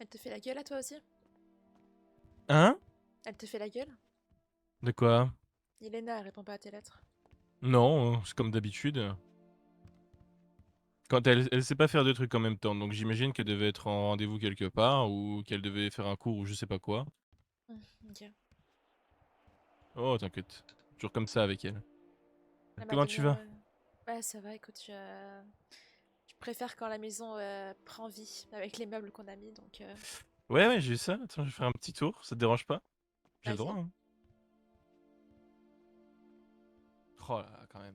Elle te fait la gueule à toi aussi? Hein? Elle te fait la gueule? De quoi? Yelena, elle répond pas à tes lettres. Non, c'est comme d'habitude. Quand elle sait pas faire deux trucs en même temps, donc j'imagine qu'elle devait être en rendez-vous quelque part ou qu'elle devait faire un cours ou je sais pas quoi. Ok. Oh, t'inquiète. Toujours comme ça avec elle. Elle m'a Comment tu donné. vas? Ouais, ça va, écoute, je préfère quand la maison prend vie avec les meubles qu'on a mis, donc Ouais, ouais, j'ai eu ça. Attends, je vais faire un petit tour, ça te dérange pas? J'ai le droit, vas-y. hein. Oh là là, quand même.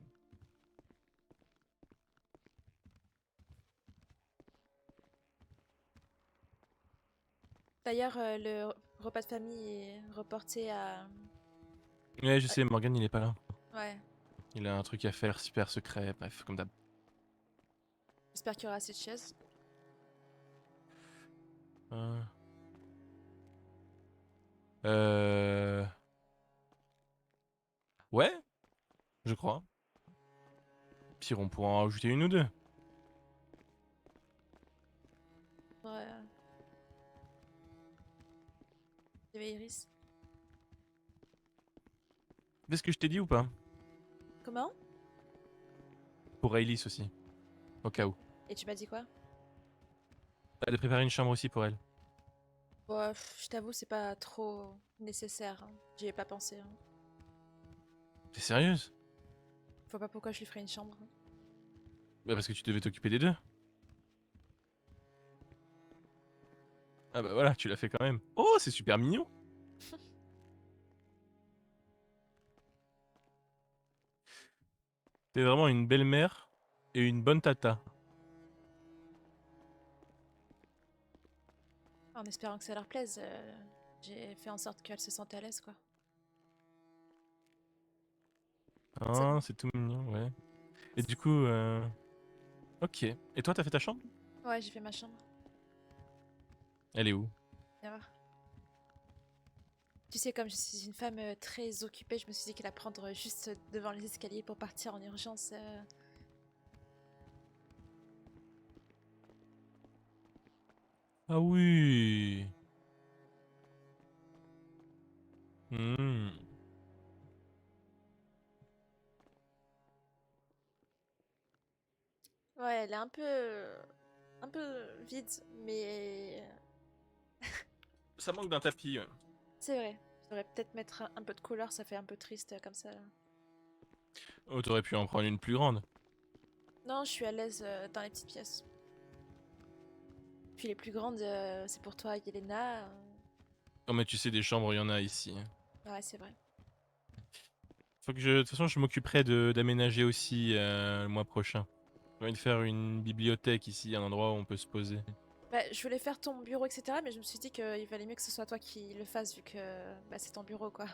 D'ailleurs, le repas de famille est reporté à. Ouais, je sais, Morgan il est pas là. Ouais, Il a un truc à faire super secret, bref, comme d'hab. j'espère qu'il y aura assez de chaises. Euh... euh, Ouais, je crois. Pire, on pourra en rajouter une ou deux. Ouais, il y avait Iris. Est-ce que je t'ai dit ou pas? Comment? Pour Ailis aussi, au cas Et, où. et tu m'as dit quoi? Elle a préparé une chambre aussi pour elle. Bon, je t'avoue, c'est pas trop nécessaire, hein. J'y ai pas pensé, hein. T'es sérieuse? Je vois pas pourquoi je lui ferais une chambre, hein. Bah parce que tu devais t'occuper des deux. Ah bah voilà, tu l'as fait quand même. Oh, c'est super mignon. T'es vraiment une belle mère et une bonne tata. En espérant que ça leur plaise, j'ai fait en sorte qu'elles se sentent à l'aise, quoi. Ça- Ah, c'est tout mignon, ouais. Et du coup, ok. Et toi, t'as fait ta chambre? Ouais, j'ai fait ma chambre. Elle est où? Viens voir. Tu sais, comme je suis une femme très occupée, je me suis dit que la prendre juste devant les escaliers pour partir en urgence. Ah oui. Hmm. Ouais, elle est un peu vide, mais Ça manque d'un tapis. Ouais. c'est vrai. Je devrais peut-être mettre un peu de couleur, ça fait un peu triste comme ça. Oh, t'aurais pu en prendre une plus grande. Non, je suis à l'aise dans les petites pièces. Puis les plus grandes, c'est pour toi, Yelena. Oh, mais tu sais, des chambres, il y en a ici. Ouais, c'est vrai. Faut que je... De toute façon, je m'occuperai de d'aménager aussi le mois prochain. J'ai envie de faire une bibliothèque ici, un endroit où on peut se poser. Bah, je voulais faire ton bureau, etc. Mais je me suis dit qu'il valait mieux que ce soit toi qui le fasse vu que bah, c'est ton bureau, quoi.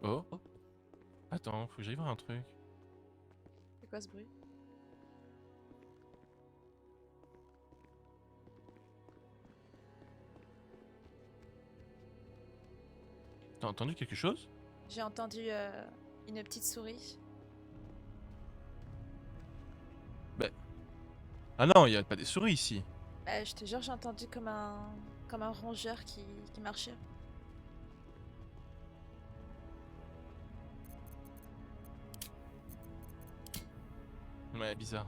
Oh, oh. Attends, faut que j'aille voir un truc. C'est quoi ce bruit? T'as entendu quelque chose? J'ai entendu une petite souris. Bah... Ah non, il y a pas des souris ici. Bah, je te jure, j'ai entendu comme un rongeur qui marchait. Ouais, bizarre.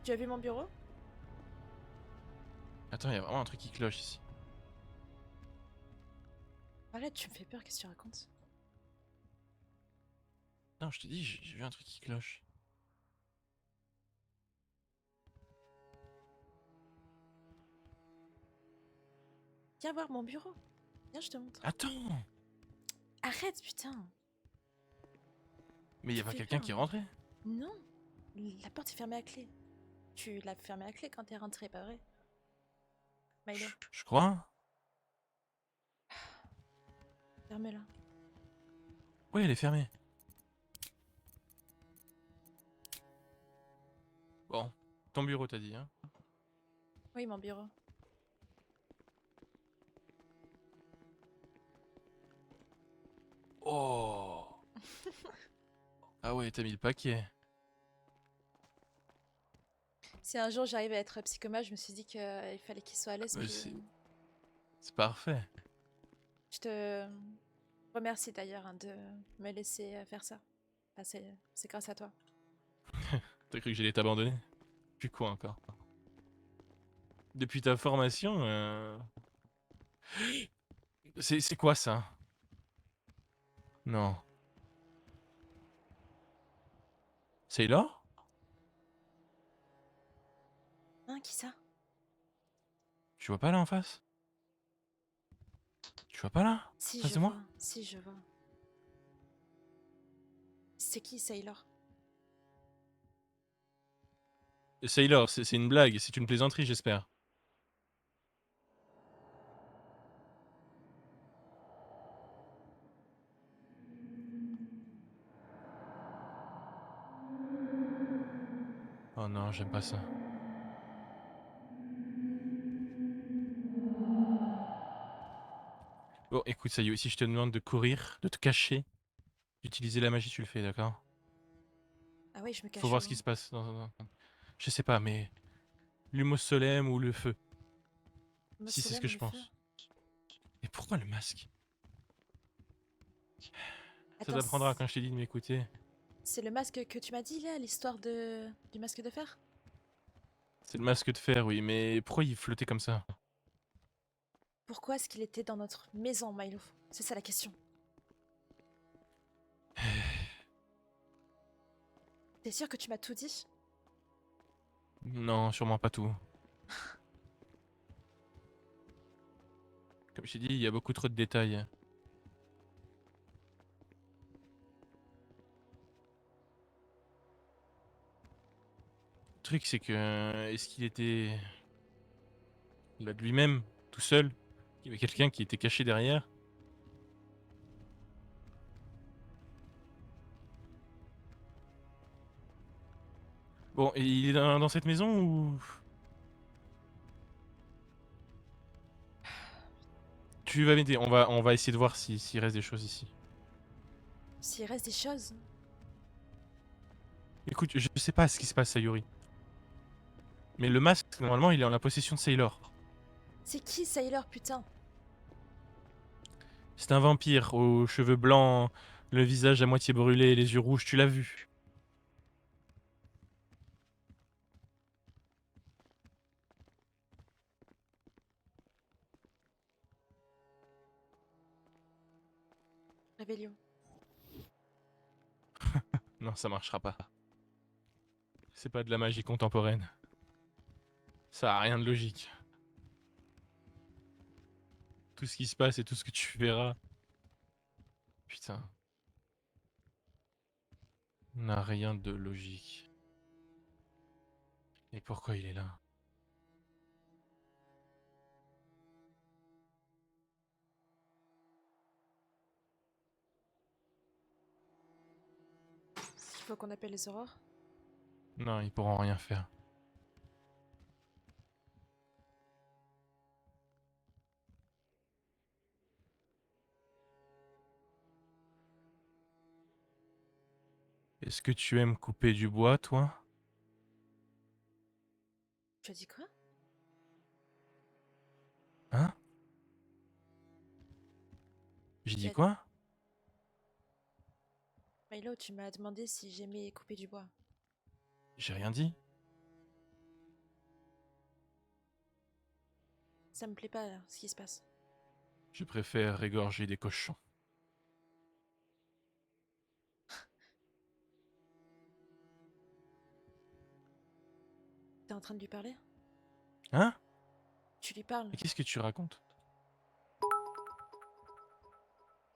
Tu as vu mon bureau? Attends, il y a vraiment un truc qui cloche ici. Arrête, tu me fais peur, qu'est-ce que tu racontes? Non, je te dis, j'ai vu un truc qui cloche. Viens voir mon bureau. Viens, je te montre. Attends! Arrête, putain. Mais il y Tu a me pas fais quelqu'un peur. qui est rentré? Non, la porte est fermée à clé. Tu l'as fermée à clé quand t'es rentré, pas vrai? Milo, Je crois. ferme-la. Oui, elle est fermée. Bon, ton bureau t'as dit, hein? Oui, mon bureau. Oh! Ah ouais, t'as mis le paquet. Si un jour j'arrive à être psychomate, je me suis dit qu'il fallait qu'il soit à l'aise. Mais Puis c'est parfait. je te remercie d'ailleurs, hein, de me laisser faire ça. Enfin, c'est grâce à toi. T'as cru que j'allais t'abandonner? Puis quoi encore? Depuis ta formation, c'est quoi ça? Non. Sailor? Hein, qui ça? Tu vois pas là en face? Tu vois pas là? En Si, face je de moi? vois. Si, je vois. C'est qui, Sailor? Sailor, c'est une blague, c'est une plaisanterie, j'espère. Oh non, j'aime pas ça. Bon, écoute, ça y est, si je te demande de courir, de te cacher, d'utiliser la magie, tu le fais, d'accord? Ah oui, je me Faut cache voir ce qui où? se passe Je sais pas, mais l'humo solem ou le feu, Le si c'est ce soleil que ou je le feu? pense. Et pourquoi le masque? Ça Attends, t'apprendra quand je t'ai dit de m'écouter. c'est le masque que tu m'as dit là, l'histoire du masque de fer? C'est le masque de fer, oui, mais pourquoi il flottait comme ça? Pourquoi est-ce qu'il était dans notre maison, Milo? C'est ça la question. T'es sûr que tu m'as tout dit? Non, sûrement pas tout. Comme je t'ai dit, il y a beaucoup trop de détails. Le truc, c'est que... Est-ce qu'il était... là de lui-même, tout seul? Il y avait quelqu'un qui était caché derrière? Bon, et il est dans cette maison ou... Tu vas m'aider, on va essayer de voir s'il reste des choses ici. S'il reste des choses. Écoute, je sais pas ce qui se passe, Sayuri. Mais le masque, normalement, il est en la possession de Sailor. C'est qui, Sailor, putain? C'est un vampire aux cheveux blancs, le visage à moitié brûlé et les yeux rouges, tu l'as vu. Rébellion. Non, ça marchera pas. C'est pas de la magie contemporaine. Ça a rien de logique. Tout ce qui se passe et tout ce que tu verras. Putain. N'a rien de logique. Et pourquoi il est là? Il faut qu'on appelle les aurores. Non, ils pourront rien faire. Est-ce que tu aimes couper du bois, toi? Tu as dit quoi? Hein? J'ai Tu dit as... quoi? Milo, tu m'as demandé si j'aimais couper du bois. J'ai rien dit. Ça me plaît pas, là, ce qui se passe. Je préfère égorger des cochons. T'es en train de lui parler? Hein? Tu lui parles. Mais qu'est-ce que tu racontes?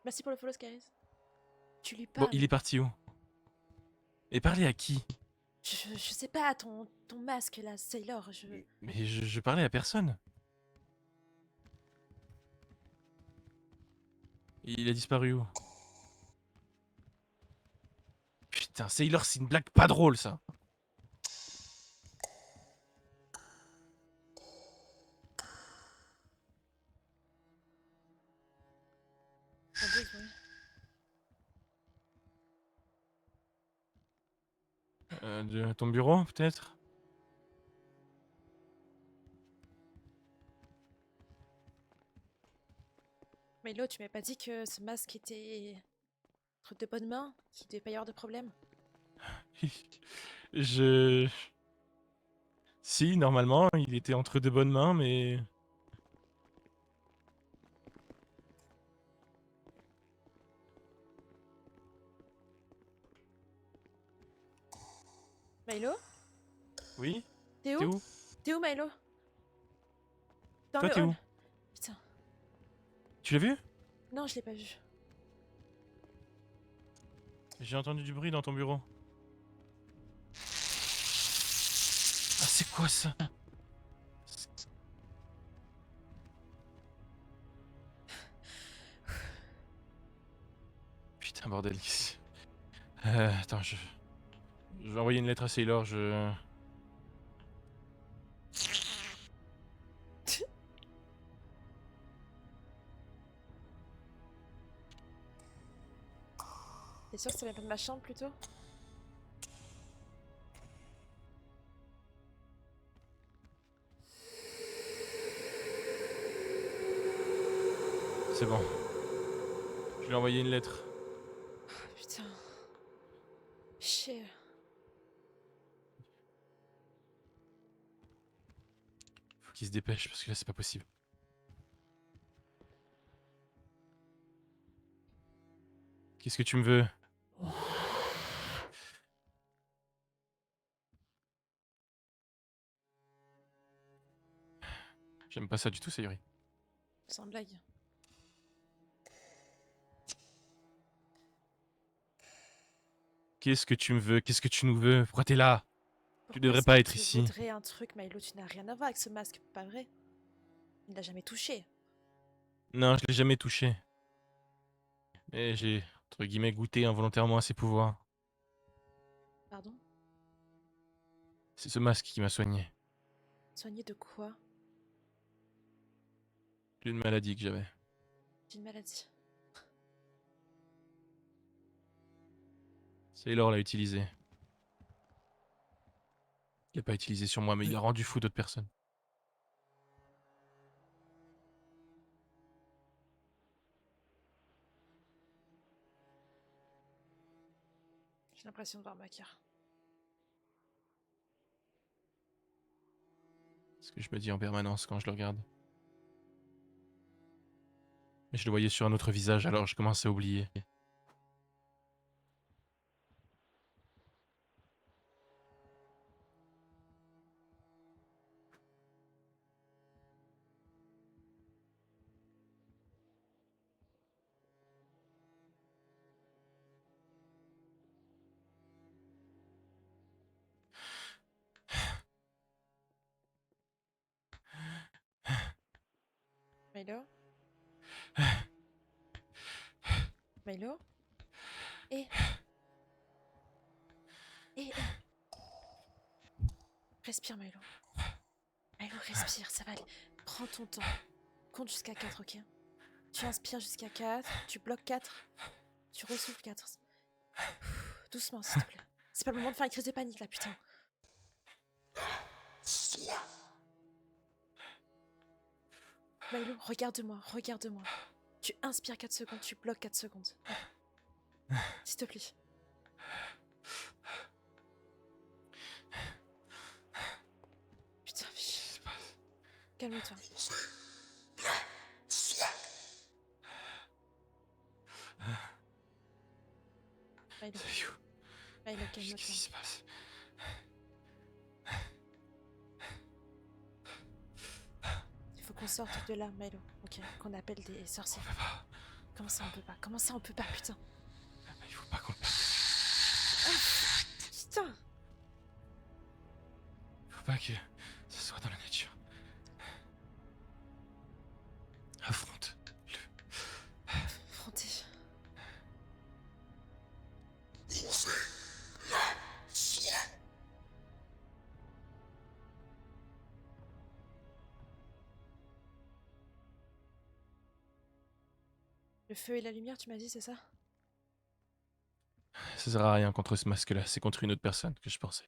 Merci pour le follow, Scaris. Tu lui Bon, il parles. est parti où? Et parler à qui? Je sais pas, ton masque là, Sailor, Mais je parlais à personne. Il a disparu où? Putain, Sailor, c'est une blague pas drôle, ça. J'en doute, oui. De ton bureau, peut-être? Milo, tu m'as pas dit que ce masque était entre de bonnes mains, qu'il devait pas y avoir de problème? Je... Si, normalement, il était entre de bonnes mains, mais... Milo? Oui? T'es T'es où? où? T'es où, Milo? Dans Toi, le t'es hall. où? Putain. Tu l'as vu? Non, je l'ai pas vu. J'ai entendu du bruit dans ton bureau. Ah, c'est quoi ça? Putain, bordel. Attends, je vais envoyer une lettre à Sailor, je... T'es sûr que ça vient pas de ma chambre plutôt? C'est bon. Je lui ai envoyé une lettre. Oh, putain. Chier. Faut qu'il se dépêche, parce que là, c'est pas possible. Qu'est-ce que tu me veux? J'aime pas ça du tout, Sayuri. Sans blague. Qu'est-ce que tu me veux? Qu'est-ce que tu nous veux? Pourquoi t'es là? Tu Pourquoi devrais est-ce qu'il pas être te ici. voudrait un truc, Milo? Tu n'as rien à voir avec ce masque, pas vrai? Il l'a jamais touché. Non, je l'ai jamais touché. Mais j'ai, entre guillemets, goûté involontairement à ses pouvoirs. Pardon? C'est ce masque qui m'a soigné Soigné de quoi? d'une maladie que j'avais. D'une maladie. Sailor l'a utilisé. Il l'a pas utilisé sur moi, mais il a rendu fou d'autres personnes. J'ai l'impression de voir ma carte. C'est ce que je me dis en permanence quand je le regarde. Mais je le voyais sur un autre visage, alors je commençais à oublier. Milo? Milo? Eh, eh. Respire, Milo. Milo, respire, ça va aller. Prends ton temps. Compte jusqu'à 4, ok? Tu inspires jusqu'à 4, tu bloques 4, tu ressouffles 4. Doucement, s'il te plaît. C'est pas le moment de faire une crise de panique, là, putain. Milo, regarde-moi, regarde-moi. Tu inspires 4 secondes, tu bloques 4 secondes. Allez. S'il te plaît. Putain, calme-toi. Milo, Milo, Qu'est-ce qui calme-toi. se passe? Il faut qu'on sorte de là, Milo. Ok, qu'on appelle des sorciers. Comment ça on peut pas? Comment ça on peut pas, putain? Il faut pas qu'on le Putain! faut pas que ce soit dans la nature. Affronte-le. Fronté. Le feu et la lumière, tu m'as dit, c'est ça? Ça sert à rien contre ce masque-là, c'est contre une autre personne que je pensais.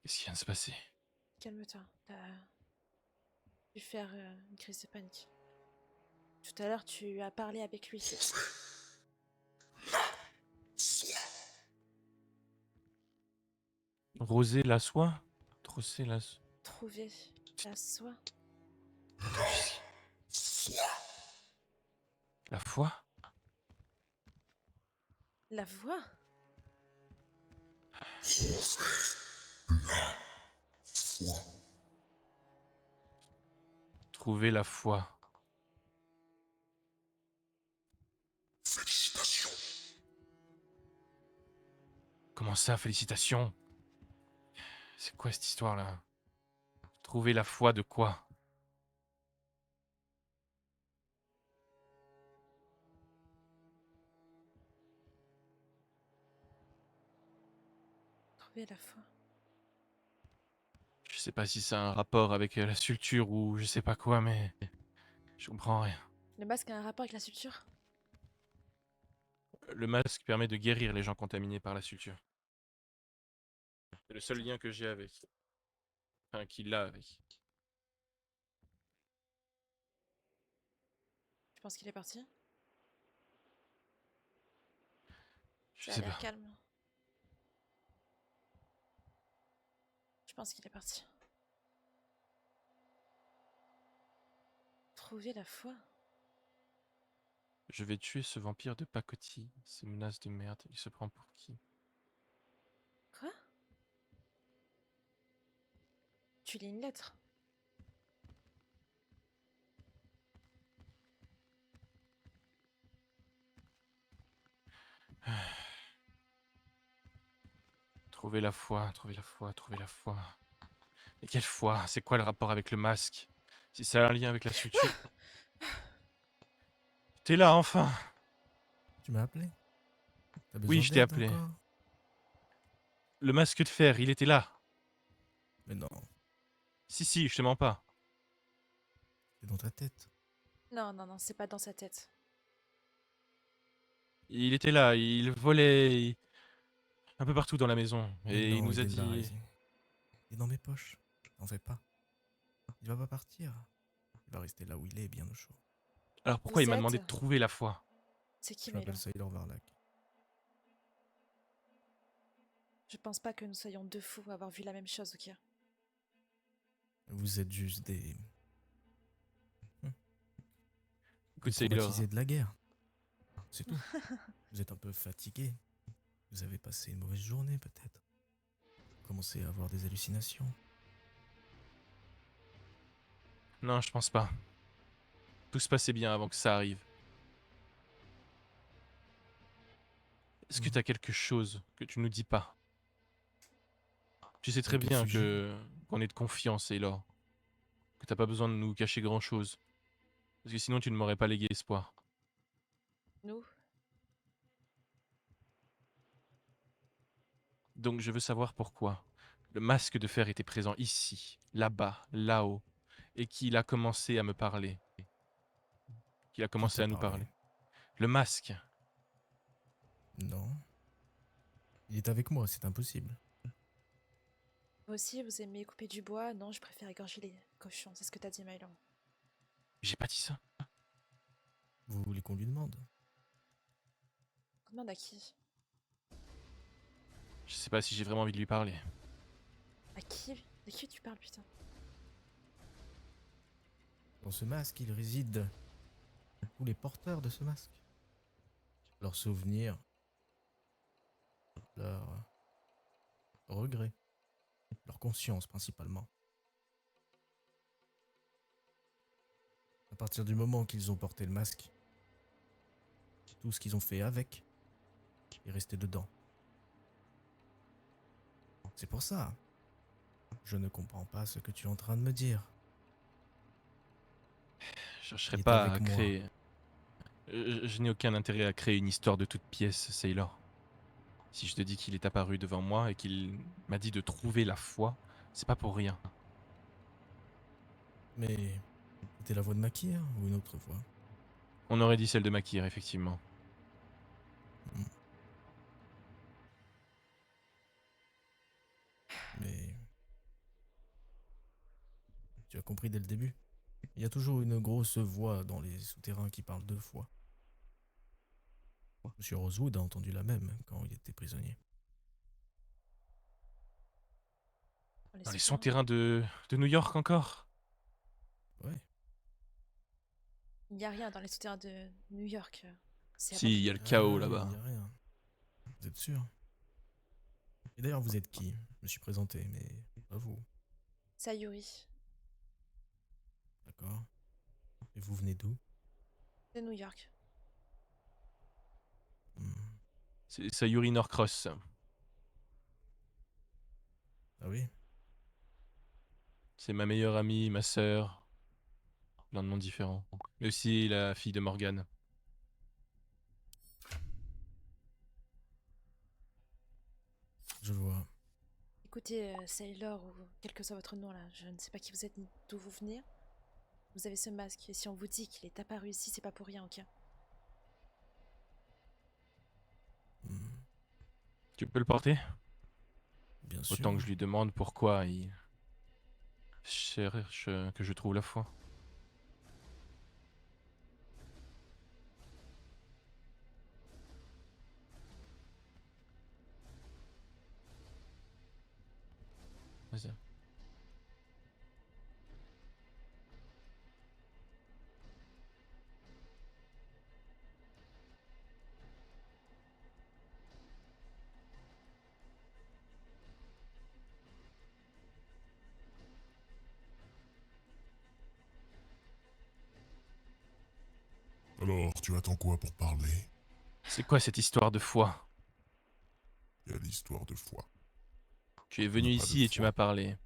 Qu'est-ce qui vient de se passer? Calme-toi. T'as dû faire une crise de panique. Tout à l'heure, tu as parlé avec lui. Rosé la soie? Rosé la soie. Trouver la soie. La foi? La voix? Trouver la foi. Comment ça, félicitations? C'est quoi cette histoire-là? Trouver la foi de quoi? Trouver la foi. Je sais pas si ça a un rapport avec la sculpture ou je sais pas quoi, mais je comprends rien. Le masque a un rapport avec la sculpture? Le masque permet de guérir les gens contaminés par la sculpture. C'est le seul lien que j'ai avec. Enfin, qu'il a avec. Tu penses qu'il est parti? Je Tu as sais l'air pas. calme. Je pense qu'il est parti. Trouver la foi? Je vais tuer ce vampire de pacotille. Ces menaces de merde. Il se prend pour qui? Quoi? Tu lis une lettre? Trouver la foi, trouver la foi, trouver la foi. Mais quelle foi? C'est quoi le rapport avec le masque? Si ça a un lien avec la sculpture. T'es là enfin! Tu m'as appelé? T'as Oui, besoin je t'ai d'aide appelé. encore? Le masque de fer, il était là. Mais non, Si, je te mens pas. c'est dans ta tête. Non, non, non, c'est pas dans sa tête. Il était là, il volait un peu partout dans la maison. Mais Et il non, nous il a est là, dit... il est dans mes poches. T'en fais pas. Il va pas partir. Il va rester là où il est, bien au chaud. Alors pourquoi il Vous m'a êtes? demandé de trouver la foi? C'est qui, Je m'appelle Milo? Sailor Varlak. Je pense pas que nous soyons deux fous à avoir vu la même chose, ok? Vous êtes juste des Écoute, Sailor, traumatisés de la guerre. C'est tout. Vous êtes un peu fatigué. Vous avez passé une mauvaise journée, peut-être. Vous commencez à avoir des hallucinations. non, je pense pas. Tout se passait bien avant que ça arrive. Est-ce que Mhm. t'as quelque chose que tu nous dis pas? Tu sais très À quel bien sujet? que qu'on est de confiance, Sailor. Que t'as pas besoin de nous cacher grand-chose. Parce que sinon tu ne m'aurais pas légué espoir. Nous? Donc je veux savoir pourquoi le masque de fer était présent ici, là-bas, là-haut, et qu'il a commencé à me parler. Qu'il a Qui commencé t'a à nous parlé? parler. Le masque. Non. Il est avec moi, c'est impossible. Vous aussi, vous aimez couper du bois? Non, je préfère égorger les cochons. C'est ce que t'as dit, Milo. J'ai pas dit ça. Vous voulez qu'on lui demande? On demande à qui? Je sais pas si j'ai vraiment envie de lui parler. À qui? De qui tu parles, putain? Dans ce masque, il réside tous les porteurs de ce masque. Leurs souvenirs, leurs regrets, leur conscience principalement. À partir du moment qu'ils ont porté le masque, tout ce qu'ils ont fait avec est resté dedans. C'est pour ça. Je ne comprends pas ce que tu es en train de me dire. Je chercherai Il est pas avec à moi. créer... Je n'ai aucun intérêt à créer une histoire de toute pièce, Sailor. Si je te dis qu'il est apparu devant moi et qu'il m'a dit de trouver la foi, c'est pas pour rien. Mais c'était la voix de Makir ou une autre voix? On aurait dit celle de Makir, effectivement. Hmm. Mais tu as compris dès le début. Il y a toujours une grosse voix dans les souterrains qui parle deux fois. Monsieur Rosewood a entendu la même quand il était prisonnier. Dans les souterrains. souterrains de New York encore? Ouais. Il n'y a rien dans les souterrains de New York. C'est Si, il y a abandonné. le Ah chaos oui, il n'y là-bas. a rien. Vous êtes sûr? Et d'ailleurs, vous êtes qui? Je me suis présenté, mais pas vous. Sayuri, D'accord. Et vous venez d'où? de New York. Hmm. C'est Sayuri Norcross. Ah oui? C'est ma meilleure amie, ma sœur, plein de noms différents. Mais aussi la fille de Morgan. Je vois. Écoutez, Sailor, ou quel que soit votre nom là, je ne sais pas qui vous êtes ni d'où vous venez. Vous avez ce masque, et si on vous dit qu'il est apparu ici, c'est pas pour rien, ok? Hmm. Tu peux le porter? Bien sûr. Autant que je lui demande pourquoi il cherche que je trouve la foi. Vas-y. Alors, tu attends quoi pour parler? C'est quoi cette histoire de foi? Il y a l'histoire de foi. Tu es On n'a venu pas de ici et tu m'as foi. parlé.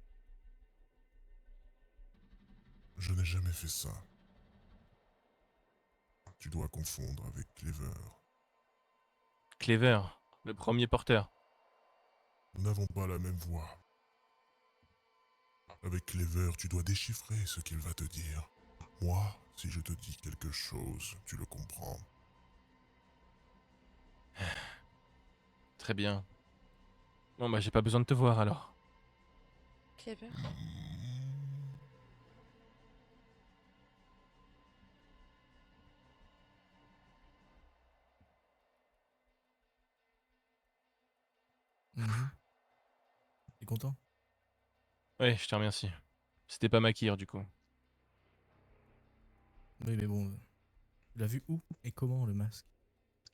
Je n'ai jamais fait ça. Tu dois confondre avec Clever. Clever, le premier porteur. Nous n'avons pas la même voix. Avec Clever, tu dois déchiffrer ce qu'il va te dire. Moi, si je te dis quelque chose, tu le comprends. Très bien. Bon bah j'ai pas besoin de te voir alors. Clever? Mhm. T'es content? Ouais, je te remercie. C'était pas Makir du coup. Oui, mais bon. Tu l'as vu où et comment le masque?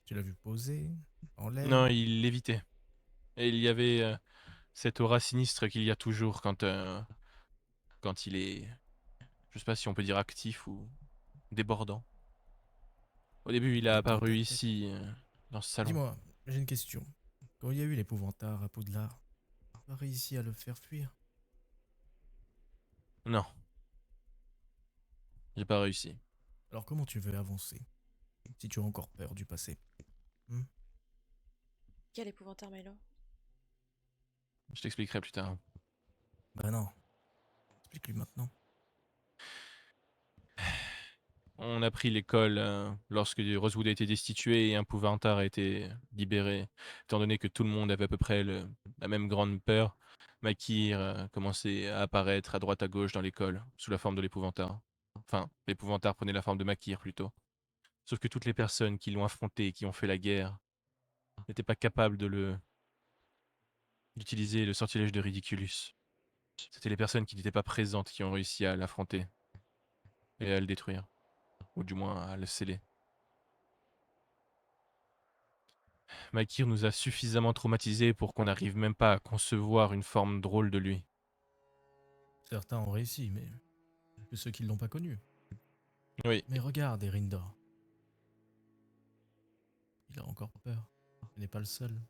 Tu l'as vu poser? En l'air? Non, il l'évitait. Et il y avait cette aura sinistre qu'il y a toujours quand il est, je sais pas si on peut dire actif ou débordant. Au début, il a Peut-être dans ta apparu tête. ici, dans ce salon. Dis-moi, j'ai une question. Quand il y a eu l'épouvantard à Poudlard, tu as réussi à le faire fuir? Non, j'ai pas réussi. Alors comment tu veux avancer si tu as encore peur du passé? Hmm. Quel épouvantail, Milo? Je t'expliquerai plus tard. Bah non, explique-lui maintenant. On a pris l'école lorsque Rosewood a été destitué et un Pouvantard a été libéré. Étant donné que tout le monde avait à peu près la même grande peur, Makir commençait à apparaître à droite à gauche dans l'école, sous la forme de l'épouvantard. Enfin, l'épouvantard prenait la forme de Makir plutôt. Sauf que toutes les personnes qui l'ont affronté et qui ont fait la guerre n'étaient pas capables d'utiliser le sortilège de Ridiculus. C'était les personnes qui n'étaient pas présentes qui ont réussi à l'affronter et à le détruire, ou du moins à le sceller. Makir nous a suffisamment traumatisés pour qu'on n'arrive même pas à concevoir une forme drôle de lui. Certains ont réussi, mais que ceux qui ne l'ont pas connu. Oui, Mais regarde, Erindor. Il a encore peur. Il n'est pas le seul.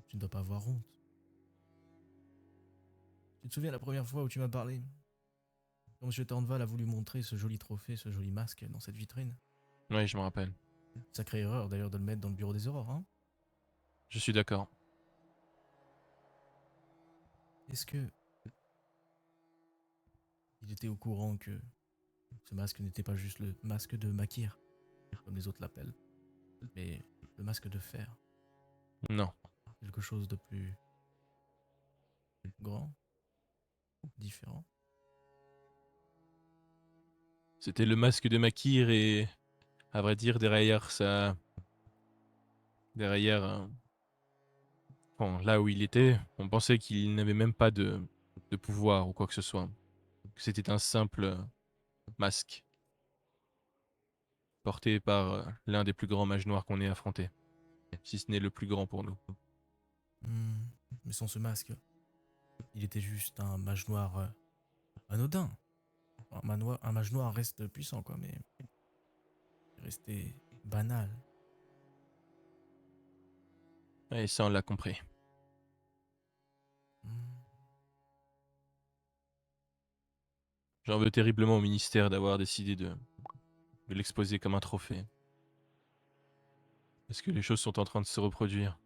Tu ne dois pas avoir honte. Tu te souviens la première fois où tu m'as parlé? Quand M. Tornval a voulu montrer ce joli trophée, ce joli masque dans cette vitrine. oui, je me rappelle. Sacrée erreur d'ailleurs de le mettre dans le bureau des aurores, hein? Je suis d'accord. Est-ce que il était au courant que ce masque n'était pas juste le masque de Makir, comme les autres l'appellent? Mais le masque de fer, Non. quelque chose de plus grand, différent. C'était le masque de Makir et, à vrai dire, derrière ça... Derrière... Bon, là où il était, on pensait qu'il n'avait même pas de pouvoir ou quoi que ce soit. Que c'était un simple masque porté par l'un des plus grands mages noirs qu'on ait affronté. Si ce n'est le plus grand pour nous. Hmm, Mais sans ce masque, il était juste un mage noir anodin. Un mage noir reste puissant, quoi, mais il restait banal. Et ça, on l'a compris. Hmm, J'en veux terriblement au ministère d'avoir décidé de l'exposer comme un trophée. Parce que les choses sont en train de se reproduire.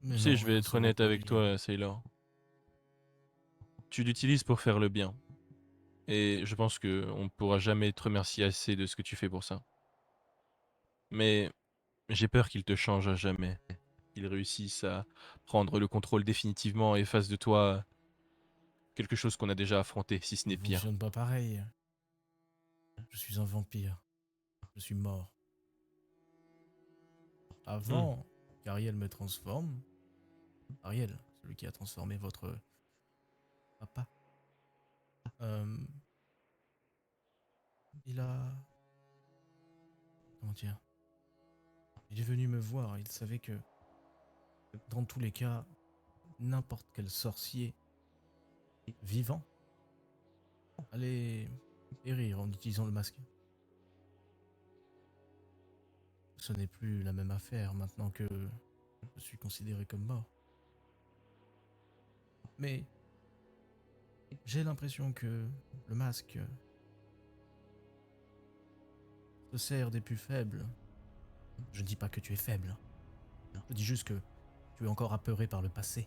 Mais Tu sais, non, je vais rien être se honnête avec reproduit. toi, Sailor. Tu l'utilises pour faire le bien. Et je pense que on ne pourra jamais te remercier assez de ce que tu fais pour ça. Mais j'ai peur qu'il te change à jamais. Qu'il réussisse à prendre le contrôle définitivement et fasse de toi quelque chose qu'on a déjà affronté, si ce Ça ne n'est pire. fonctionne pas pareil. Je suis un vampire. Je suis mort. Hmm. Avant qu'Ariel me transforme, Ariel, celui qui a transformé votre papa, euh, il a... Comment dire? Il est venu me voir. Il savait que, dans tous les cas, n'importe quel sorcier vivant allait périr en utilisant le masque. Ce n'est plus la même affaire maintenant que je suis considéré comme mort. Mais j'ai l'impression que le masque se sert des plus faibles. Je ne dis pas que tu es faible. Je dis juste que tu es encore apeuré par le passé.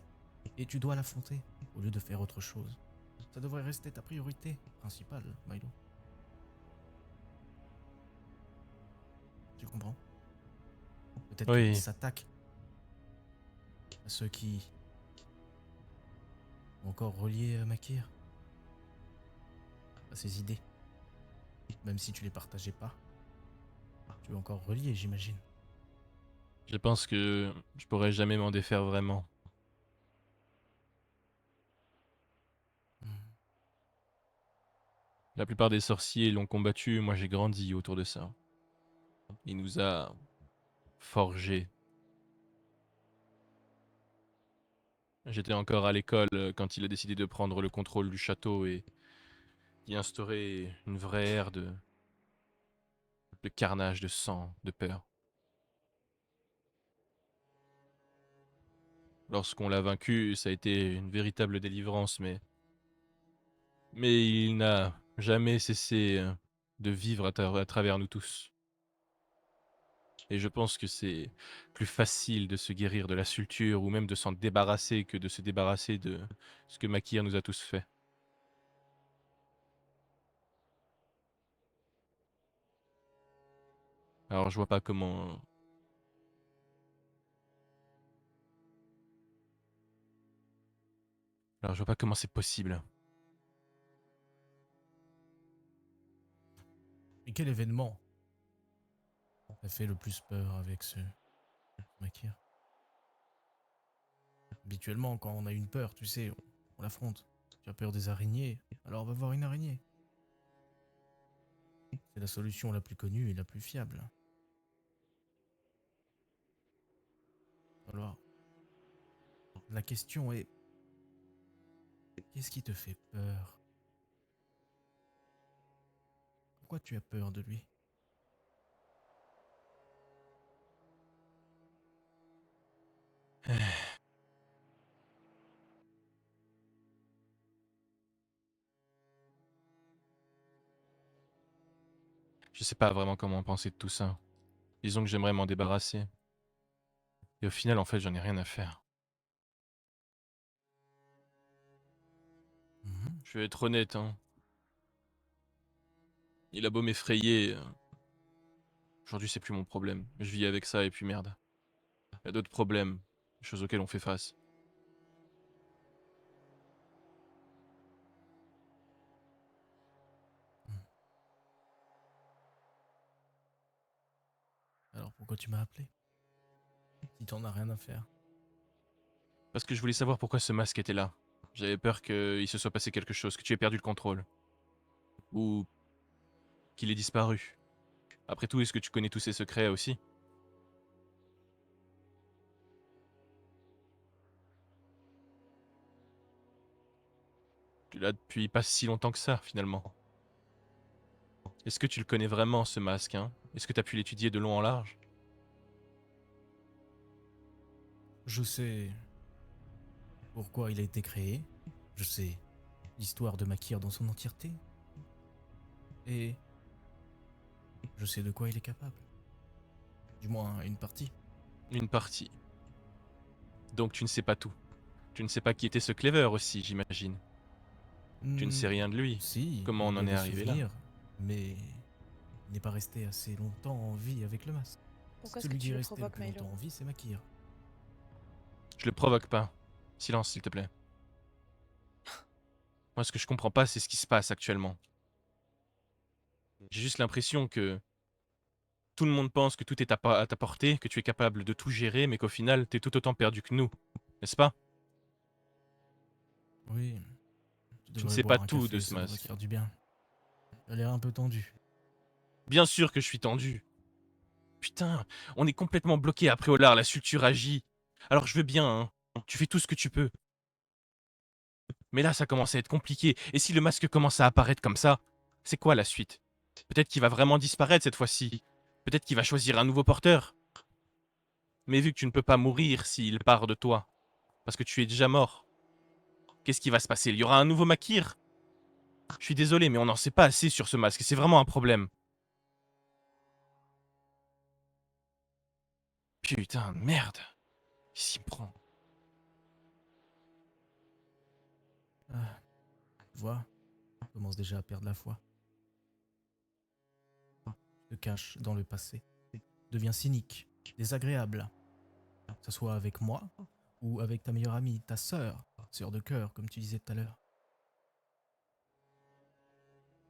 Et tu dois l'affronter au lieu de faire autre chose. Ça devrait rester ta priorité principale, Milo. Tu comprends? Peut-être qu'il Oui, s'attaque à ceux qui sont encore reliés à Makir, à ses idées. Même si tu les partageais pas. Tu es encore relié, j'imagine. je pense que je pourrais jamais m'en défaire vraiment. Hmm. La plupart des sorciers l'ont combattu, moi j'ai grandi autour de ça. Il nous a forgés. J'étais encore à l'école quand il a décidé de prendre le contrôle du château et d'y instaurer une vraie ère de carnage, de sang, de peur. Lorsqu'on l'a vaincu, ça a été une véritable délivrance, mais il n'a jamais cessé de vivre à travers nous tous. Et je pense que c'est plus facile de se guérir de la sulture ou même de s'en débarrasser que de se débarrasser de ce que Makir nous a tous fait. Alors je vois pas comment... Alors je vois pas comment c'est possible. Et quel événement t'a fait le plus peur avec ce Makir? Habituellement, quand on a une peur, tu sais, on l'affronte. Tu as peur des araignées, alors on va voir une araignée. C'est la solution la plus connue et la plus fiable. Alors, la question est, qu'est-ce qui te fait peur? Pourquoi tu as peur de lui? Je sais pas vraiment comment penser de tout ça. Disons que j'aimerais m'en débarrasser. Et au final, en fait, j'en ai rien à faire. Mhm. Je vais être honnête, hein. Il a beau m'effrayer, Aujourd'hui, c'est plus mon problème. Je vis avec ça et puis merde. Il y a d'autres problèmes, des choses auxquelles on fait face. Alors pourquoi tu m'as appelé? Si t'en as rien à faire. Parce que je voulais savoir pourquoi ce masque était là. J'avais peur qu'il se soit passé quelque chose, que tu aies perdu le contrôle. Ou qu'il ait disparu. Après tout, est-ce que tu connais tous ces secrets aussi? Tu l'as depuis pas si longtemps que ça, finalement. Est-ce que tu le connais vraiment, ce masque, hein? Est-ce que tu as pu l'étudier de long en large? Je sais pourquoi il a été créé. Je sais l'histoire de Makir dans son entièreté. Et je sais de quoi il est capable. Du moins, une partie. Une partie. Donc tu ne sais pas tout. Tu ne sais pas qui était ce Cleaver aussi, j'imagine. Tu ne sais rien de lui. Si, Comment on il en a est des arrivé là? souvenirs, mais il n'est pas resté assez longtemps en vie avec le masque. Pourquoi est-ce que Celui tu qui est le resté le provoques, plus Milo? longtemps en vie, c'est Makir. Je le provoque pas. Silence, s'il te plaît. Moi, ce que je comprends pas, c'est ce qui se passe actuellement. J'ai juste l'impression que tout le monde pense que tout est à ta portée, que tu es capable de tout gérer, mais qu'au final, t'es tout autant perdu que nous. N'est-ce pas? Oui, tu Tu ne devrais sais pas boire un tout de café, ce ça devrait te masque. faire du bien. Tu as l'air un peu tendu. Bien sûr que je suis tendu. Putain, on est complètement bloqué à Préolard, la structure agit. Alors je veux bien, hein. Tu fais tout ce que tu peux. Mais là, ça commence à être compliqué. Et si le masque commence à apparaître comme ça, c'est quoi la suite? Peut-être qu'il va vraiment disparaître cette fois-ci. Peut-être qu'il va choisir un nouveau porteur. Mais vu que tu ne peux pas mourir s'il part de toi, parce que tu es déjà mort, qu'est-ce qui va se passer? Il y aura un nouveau Makir? Je suis désolé, mais on n'en sait pas assez sur ce masque. C'est vraiment un problème. Putain, merde. Il s'y prend. Ah, tu vois, je commence déjà à perdre la foi. Se cache dans le passé. Devient cynique, désagréable. Que ce soit avec moi ou avec ta meilleure amie, ta sœur de cœur, comme tu disais tout à l'heure.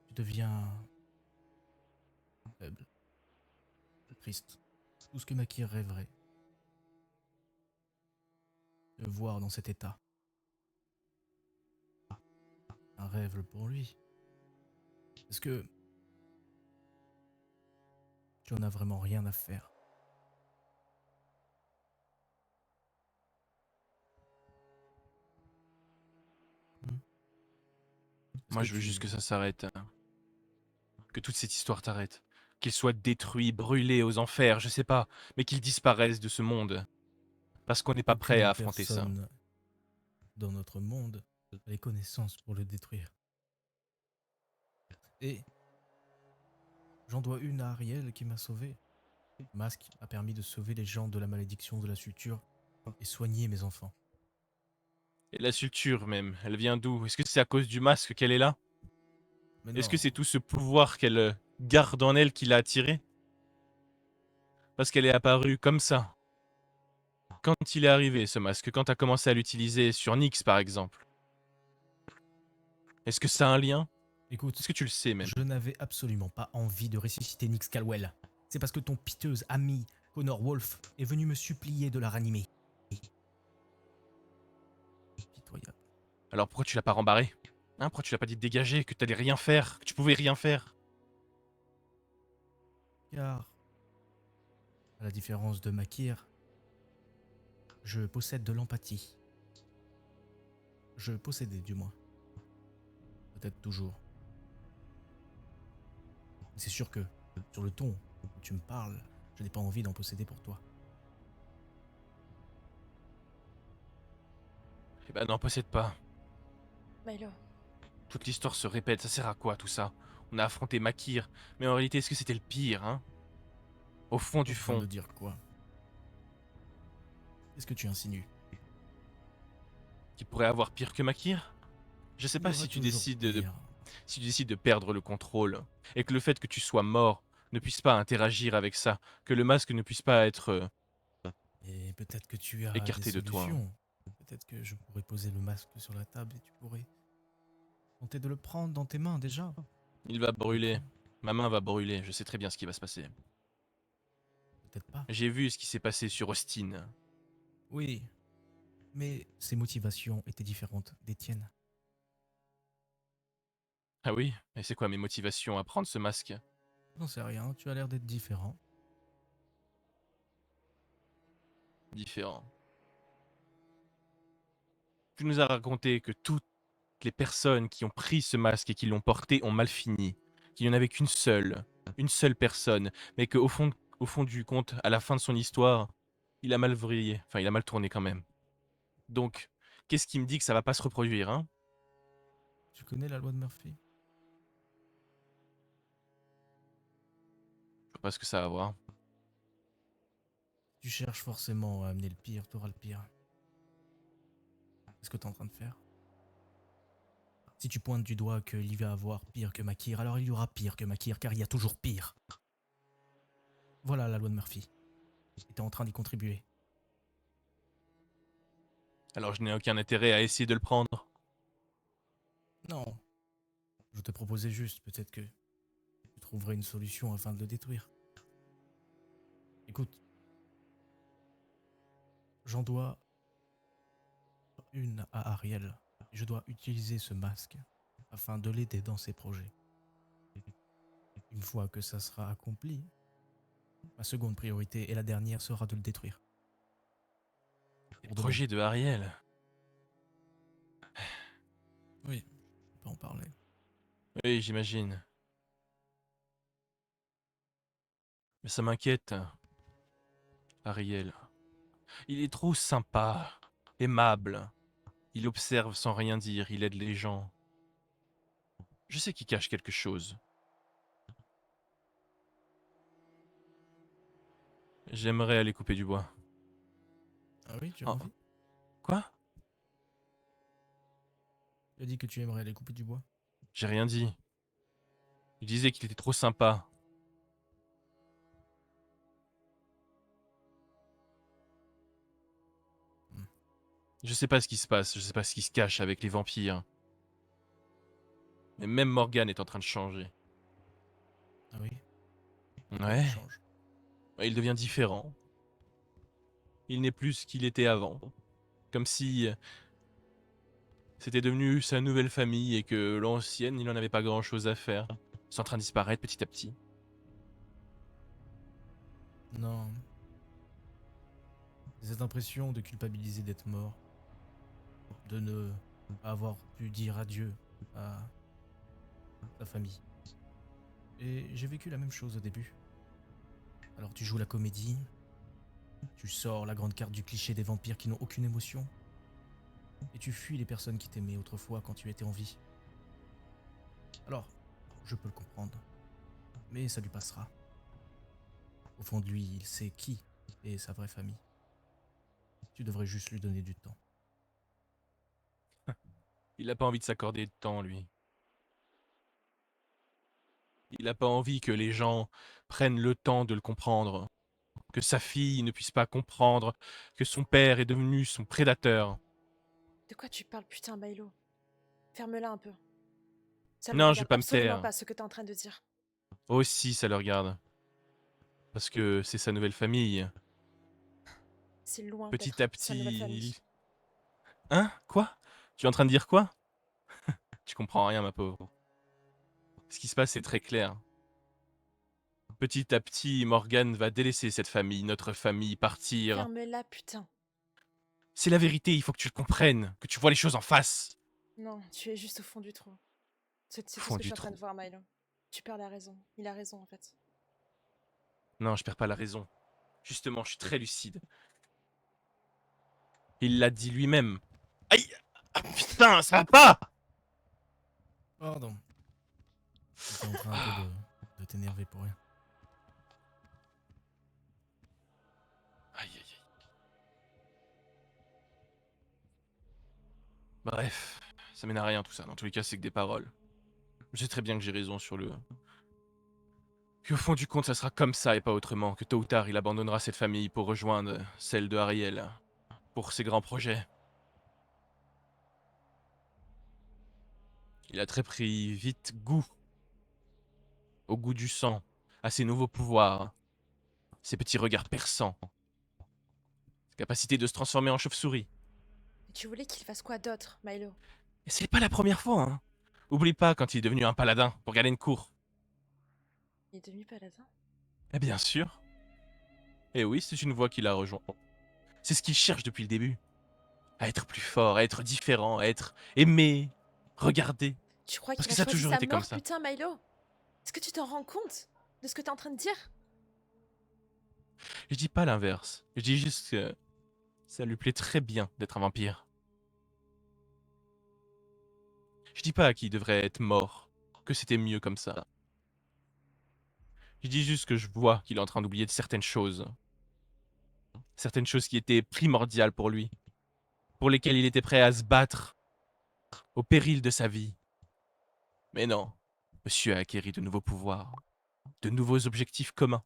Tu deviens faible, triste. Tout ce que Makir rêverait. De voir dans cet état. Un rêve pour lui. Est-ce que tu en as vraiment rien à faire? Hmm. Est-ce Moi, que je veux juste tu... que ça s'arrête. Que toute cette histoire t'arrête. Qu'il soit détruit, brûlé aux enfers, je sais pas. Mais qu'il disparaisse de ce monde. Parce qu'on n'est pas prêt à Aucune affronter ça. personne dans notre monde a les connaissances pour le détruire. Et j'en dois une à Ariel qui m'a sauvé. Masque a permis de sauver les gens de la malédiction de la suture et soigner mes enfants. Et la suture même, elle vient d'où? Est-ce que c'est à cause du masque qu'elle est là? Mais Est-ce non, que c'est tout ce pouvoir qu'elle garde en elle qui l'a attirée? Parce qu'elle est apparue comme ça. Quand il est arrivé ce masque, quand t'as commencé à l'utiliser sur Nyx par exemple, est-ce que ça a un lien? écoute, Est-ce que tu le sais même? je n'avais absolument pas envie de ressusciter Nyx Calwell. C'est parce que ton piteuse ami, Connor Wolf, est venu me supplier de la ranimer. Pitoyable. Alors pourquoi tu l'as pas rembarré? Hein, pourquoi tu l'as pas dit de dégager, que t'allais rien faire, que tu pouvais rien faire? Car, à la différence de Makir, je possède de l'empathie. Je possédais du moins. Peut-être toujours. C'est sûr que, sur le ton où tu me parles, je n'ai pas envie d'en posséder pour toi. Eh ben n'en possède pas. Milo, Toute l'histoire se répète, ça sert à quoi tout ça? On a affronté Makir, mais en réalité est-ce que c'était le pire, hein? Au fond du En train fond, de dire quoi? Qu'est-ce que tu insinues? qui pourrait avoir pire que Makir? Je sais Il y pas aura si tu toujours décides pire. si tu décides de perdre le contrôle, et que le fait que tu sois mort ne puisse pas interagir avec ça, que le masque ne puisse pas être Et peut-être que tu as des écarté de toi. solutions. Peut-être que je pourrais poser le masque sur la table et tu pourrais tenter de le prendre dans tes mains déjà. Il va Le brûler. prendre. Ma main va brûler, je sais très bien ce qui va se passer. Peut-être pas. J'ai vu ce qui s'est passé sur Austin. Oui, mais ses motivations étaient différentes des tiennes. Ah oui? Et c'est quoi mes motivations à prendre ce masque? J'en sais rien, tu as l'air d'être différent. Différent. Tu nous as raconté que toutes les personnes qui ont pris ce masque et qui l'ont porté ont mal fini. Qu'il n'y en avait une seule personne, mais au fond du compte, à la fin de son histoire, il a mal vrillé. Enfin, il a mal tourné quand même. Donc, qu'est-ce qui me dit que ça va pas se reproduire, hein? Tu connais la loi de Murphy? Je vois pas ce que ça a à voir. Tu cherches forcément à amener le pire, t'auras le pire. C'est ce que t'es en train de faire. Si tu pointes du doigt qu'il va avoir pire que Makir, alors il y aura pire que Makir, car il y a toujours pire. Voilà la loi de Murphy. Et t'es en train d'y contribuer. Alors je n'ai aucun intérêt à essayer de le prendre. Non. Je te proposais juste, peut-être que tu trouverais une solution afin de le détruire. Écoute, j'en dois une à Ariel. Je dois utiliser ce masque afin de l'aider dans ses projets. Une fois que ça sera accompli, ma seconde priorité et la dernière sera de le détruire. Les Pour de bon. projets de Ariel. Oui, on peut en parler. Oui, j'imagine. Mais ça m'inquiète, Ariel. Il est trop sympa, aimable. Il observe sans rien dire, il aide les gens. Je sais qu'il cache quelque chose. J'aimerais aller couper du bois. Ah oui, tu as Oh, envie? quoi? Tu as dit que tu aimerais aller couper du bois. J'ai rien dit. Il disait qu'il était trop sympa. Hmm. Je sais pas ce qui se passe, je sais pas ce qui se cache avec les vampires. Mais même Morgan est en train de changer. Ah oui? Pourquoi il Ouais, change? il devient différent. Il n'est plus ce qu'il était avant. Comme si c'était devenu sa nouvelle famille et que l'ancienne, il n'en avait pas grand-chose à faire. C'est en train de disparaître petit à petit. Non. C'est cette impression de culpabiliser d'être mort. De ne pas avoir pu dire adieu à sa famille. Et j'ai vécu la même chose au début. Alors tu joues la comédie, tu sors la grande carte du cliché des vampires qui n'ont aucune émotion, et tu fuis les personnes qui t'aimaient autrefois quand tu étais en vie. Alors, je peux le comprendre, mais ça lui passera. Au fond de lui, il sait qui est sa vraie famille. Tu devrais juste lui donner du temps. Il n'a pas envie de s'accorder de temps, lui. Il n'a pas envie que les gens prennent le temps de le comprendre. Que sa fille ne puisse pas comprendre que son père est devenu son prédateur. De quoi tu parles, putain, Milo? Ferme-la un peu. Ça le Non, je vais regarde pas me absolument taire. pas ce que t'es en train de dire. Aussi, ça le regarde. Parce que c'est sa nouvelle famille. C'est loin Petit d'être à sa nouvelle petit... famille. Hein? Quoi? Tu es en train de dire quoi? Tu comprends rien, ma pauvre. Ce qui se passe est très clair. Petit à petit, Morgan va délaisser cette famille, notre famille, partir. Ferme-la, putain. C'est la vérité, il faut que tu le comprennes, que tu vois les choses en face. Non, tu es juste au fond du trou. C'est tout ce Fond que je du suis en train de trou. voir, Milo. Tu perds la raison. Il a raison, en fait. Non, je perds pas la raison. Justement, je suis très lucide. Il l'a dit lui-même. Aïe! Ah, putain, ça va pas! Pardon. J'étais en train un peu de t'énerver pour rien. Aïe, aïe, aïe. Bref, ça mène à rien tout ça. Dans tous les cas, c'est que des paroles. Je sais très bien que j'ai raison sur le Puis au fond du compte, ça sera comme ça et pas autrement, que tôt ou tard, il abandonnera cette famille pour rejoindre celle de Ariel, pour ses grands projets. Il a très pris vite goût, au goût du sang, à ses nouveaux pouvoirs, ses petits regards perçants, sa capacité de se transformer en chauve-souris. Et tu voulais qu'il fasse quoi d'autre, Milo? Et c'est pas la première fois, hein. Oublie pas quand il est devenu un paladin pour garder une cour. Il est devenu paladin? Eh bien sûr. Et oui, c'est une voie qu'il a rejoint. C'est ce qu'il cherche depuis le début. À être plus fort, à être différent, à être aimé, regardé. Tu crois Parce qu'il que a ça a choisi toujours sa été comme mort, ça. putain, Milo? Est-ce que tu t'en rends compte de ce que t'es en train de dire? Je dis pas l'inverse. Je dis juste que ça lui plaît très bien d'être un vampire. Je dis pas qu'il devrait être mort, que c'était mieux comme ça. Je dis juste que je vois qu'il est en train d'oublier de certaines choses. Certaines choses qui étaient primordiales pour lui. Pour lesquelles il était prêt à se battre, au péril de sa vie. Mais non, monsieur a acquéri de nouveaux pouvoirs, de nouveaux objectifs communs.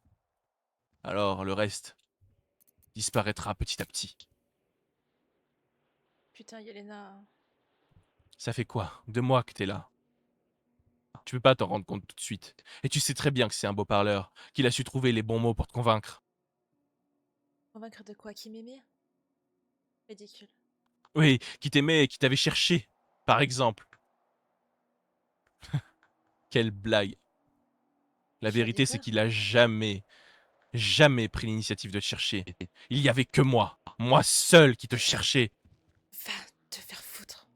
Alors le reste disparaîtra petit à petit. Putain, Yelena. Ça fait quoi? 2 mois que t'es là. Tu peux pas t'en rendre compte tout de suite. Et tu sais très bien que c'est un beau parleur, qu'il a su trouver les bons mots pour te convaincre. Convaincre de quoi? Qui m'aimait? Ridicule. Oui, qui t'aimait et qui t'avait cherché, par exemple. Quelle blague. La Tu avais vérité, c'est peur? qu'il a jamais pris l'initiative de te chercher. Il y avait que moi seul qui te cherchais. Va te faire foutre.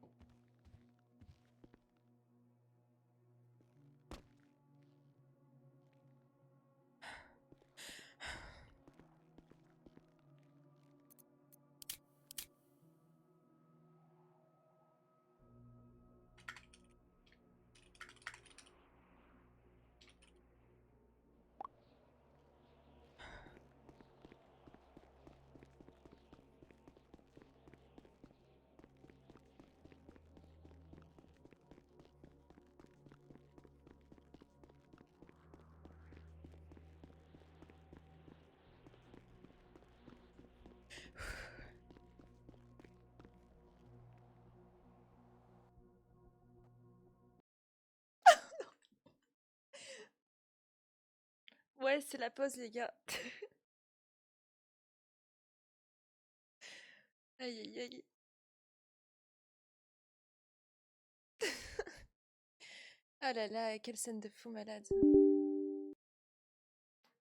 Ouais, c'est la pause, les gars. Aïe, aïe, aïe. Ah là là, quelle scène de fou malade.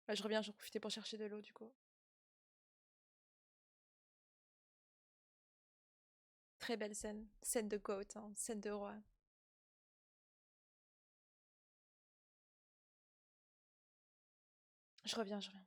Bah, je reviens, j'en profitais pour chercher de l'eau, du coup. Très belle scène. Scène de goat, hein. Scène de roi. Je reviens, je reviens.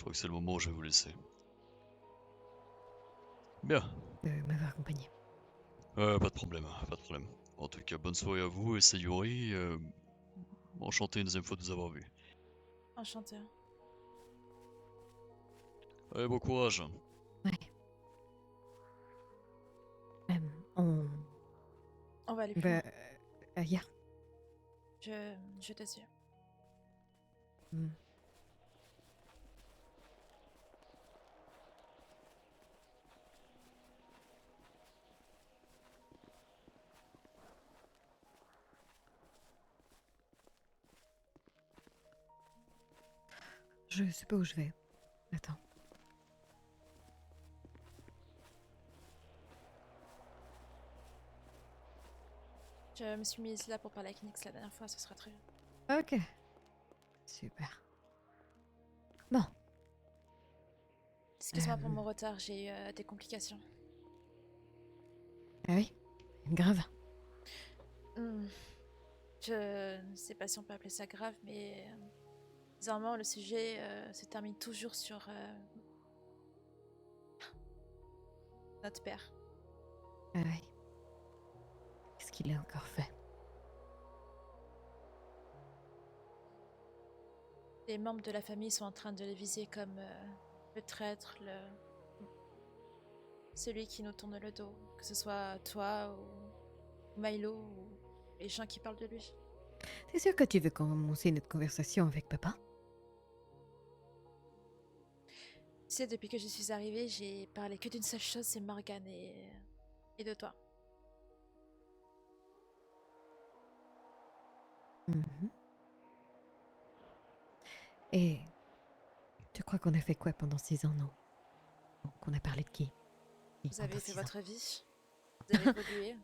crois que c'est le moment où je vais vous laisser. Bien. De m'avoir accompagné. Pas de problème, pas de problème. En tout cas, bonne soirée à vous et Sayuri. Enchanté une deuxième fois de vous avoir vu. Enchanté. Allez, bon courage. Ouais. On On va aller plus va loin. ailleurs. Je te suis. Hmm. Je sais pas où je vais. Attends. Je me suis mise là pour parler avec Nix la dernière fois, ce sera très bien. Ok. Super. Bon. Excuse-moi pour mon retard, j'ai eu des complications. Ah oui. Grave. Hmm. Je ne sais pas si on peut appeler ça grave, mais bizarrement, le sujet se termine toujours sur notre père. Ah oui. Qu'est-ce qu'il a encore fait? Les membres de la famille sont en train de le viser comme le traître, celui qui nous tourne le dos, que ce soit toi ou Milo ou les gens qui parlent de lui. T'es sûr que tu veux commencer notre conversation avec papa? Tu sais, depuis que je suis arrivée, j'ai parlé que d'une seule chose, c'est Morgane et de toi. Mhm. Et tu crois qu'on a fait quoi pendant 6 ans, non? Qu'on a parlé de qui? Oui, Vous avez pendant fait 6 ans. votre vie, vous avez évolué.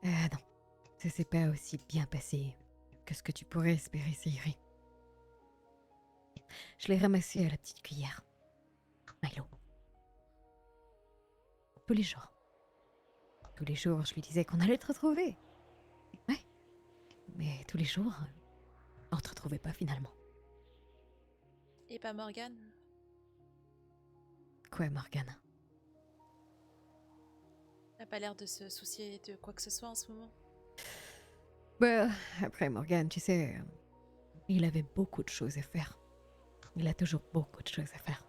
Non, ça s'est pas aussi bien passé que ce que tu pourrais espérer, Sayuri. Je l'ai ramassé à la petite cuillère. Milo. Tous les jours. Tous les jours, je lui disais qu'on allait te retrouver. Ouais. Mais tous les jours, on te retrouvait pas finalement. Et pas Morgane. Quoi, Morgane? N'a pas l'air de se soucier de quoi que ce soit en ce moment. Bah, après Morgane, tu sais, il avait beaucoup de choses à faire. Il a toujours beaucoup de choses à faire.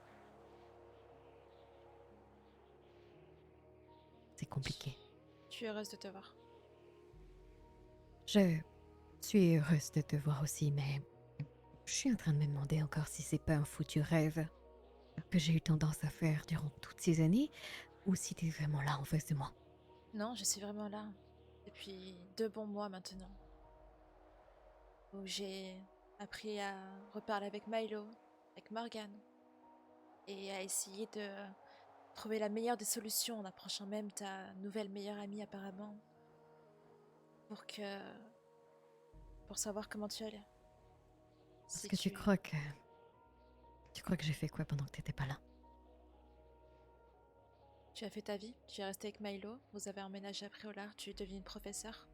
C'est compliqué. Je suis heureuse de te voir. Je suis heureuse de te voir aussi, mais je suis en train de me demander encore si c'est pas un foutu rêve que j'ai eu tendance à faire durant toutes ces années, ou si t'es vraiment là en face de moi. Non, je suis vraiment là. Depuis 2 bons mois maintenant. Où j'ai appris à reparler avec Milo, avec Morgane. Et à essayer de trouver la meilleure des solutions en approchant même ta nouvelle meilleure amie apparemment. Pour savoir comment tu allais. Parce Si que tu crois que... Tu crois que j'ai fait quoi pendant que t'étais pas là? tu as fait ta vie, tu es resté avec Milo, vous avez emménagé à Priolar, tu es devenue une professeure.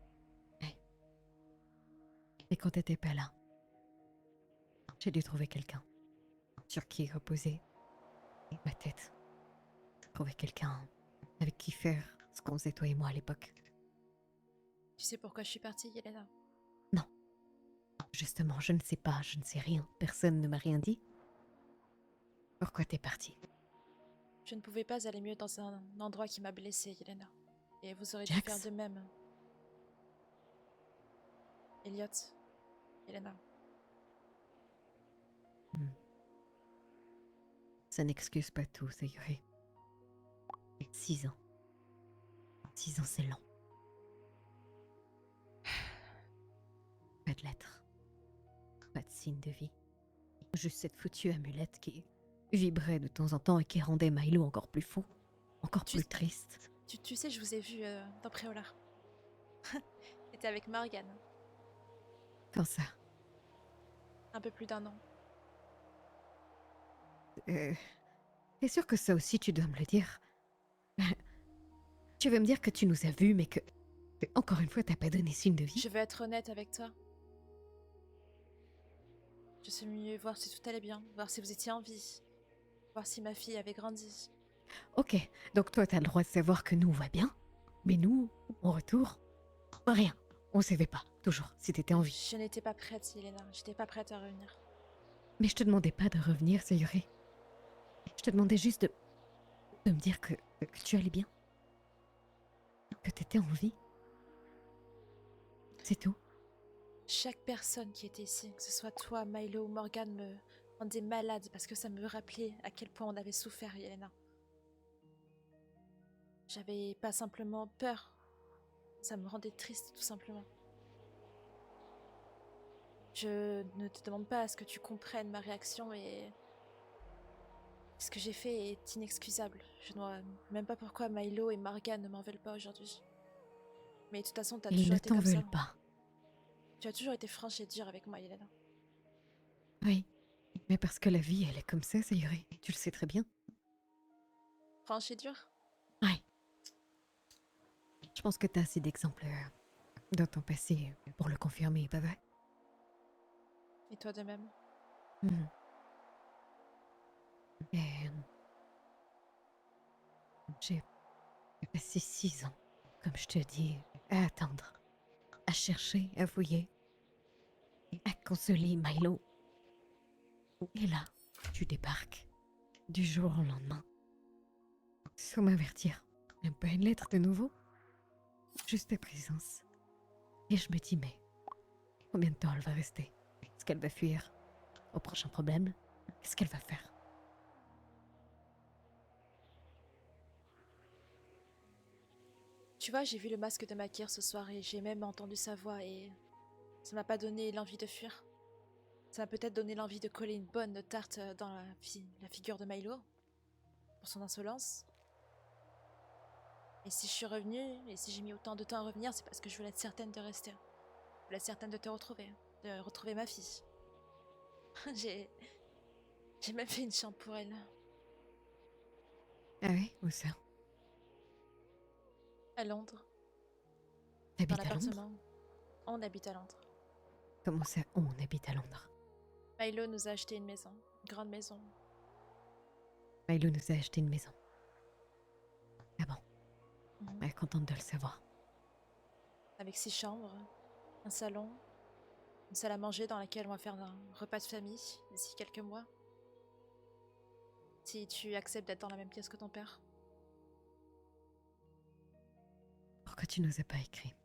Et quand t'étais pas là, j'ai dû trouver quelqu'un sur qui reposer ma tête. Trouver quelqu'un avec qui faire ce qu'on faisait toi et moi à l'époque. Tu sais pourquoi je suis partie, Yelena? Non. Justement, je ne sais pas, je ne sais rien. Personne ne m'a rien dit. Pourquoi t'es partie? Je ne pouvais pas aller mieux dans un endroit qui m'a blessée, Yelena. Et vous aurez dû Jax. faire de même. Elliot, Yelena. Ça n'excuse pas tout, Sayuri. 6 ans. 6 ans, c'est long. Pas de lettres. Pas de signe de vie. Juste cette foutue amulette qui vibrait de temps en temps et qui rendait Milo encore plus fou. Encore Tu- plus triste. Tu sais, je vous ai vu dans Priolar. T'étais avec Morgane, Quand ça? un peu plus d'1 an. T'es sûr que ça aussi tu dois me le dire? Tu veux me dire que tu nous as vus mais que... Encore une fois, t'as pas donné signe de vie? Je vais être honnête avec toi. Je Je suis venue voir si tout allait bien, voir si vous étiez en vie, voir si ma fille avait grandi. Ok, donc toi, t'as le droit de savoir que nous, on va bien. Mais nous, en retour, rien. On savait pas, toujours, si t'étais en vie. Je n'étais pas prête, Yelena. J'étais pas prête à revenir. Mais je te demandais pas de revenir, Sayuri. Je te demandais juste de me dire que tu allais bien. Que t'étais en vie. C'est tout. Chaque personne qui était ici, que ce soit toi, Milo ou Morgan, me rendait malade parce que ça me rappelait à quel point on avait souffert, Yelena. J'avais pas simplement peur. Ça me rendait triste, tout simplement. Je ne te demande pas à ce que tu comprennes ma réaction et... Ce que j'ai fait est inexcusable. Je ne vois même pas pourquoi Milo et Morgan ne m'en veulent pas aujourd'hui. Mais de toute façon, t'as Ils toujours ne été t'en comme ça. veulent pas. Tu as toujours été franche et dure avec moi, Yelena. Oui. Mais parce que la vie, elle est comme ça, Sayuri. Tu le sais très bien. Franche et dure? Ouais. Je pense que t'as assez d'exemples dans ton passé pour le confirmer, pas vrai? Et toi de même? Mhm. Et j'ai passé 6 ans, comme je te dis, à attendre, à chercher, à fouiller, à consoler Milo. Et là, tu débarques, du jour au lendemain, sans m'avertir. Même pas une lettre de nouveau, juste ta présence. Et je me dis, mais combien de temps elle va rester? Est-ce qu'elle va fuir au prochain problème? Qu'est-ce qu'elle va faire? Tu vois, j'ai vu le masque de Makir ce soir et j'ai même entendu sa voix et ça m'a pas donné l'envie de fuir. Ça m'a peut-être donné l'envie de coller une bonne tarte dans la figure de Milo pour son insolence. Et si je suis revenue et si j'ai mis autant de temps à revenir, c'est parce que je voulais être certaine de rester. Je voulais être certaine de retrouver ma fille. j'ai j'ai même fait une chambre pour elle. Ah ouais? Où ça? À Londres, dans T'habites à Londres? l'appartement. On habite à Londres. Comment ça, on habite à Londres? Milo nous a acheté une maison, une grande maison. Milo nous a acheté une maison. Ah bon? Mhm. Ouais, contente de le savoir. Avec 6 chambres, un salon, une salle à manger dans laquelle on va faire un repas de famille d'ici quelques mois. Si tu acceptes d'être dans la même pièce que ton père. Pourquoi tu nous as pas écrit?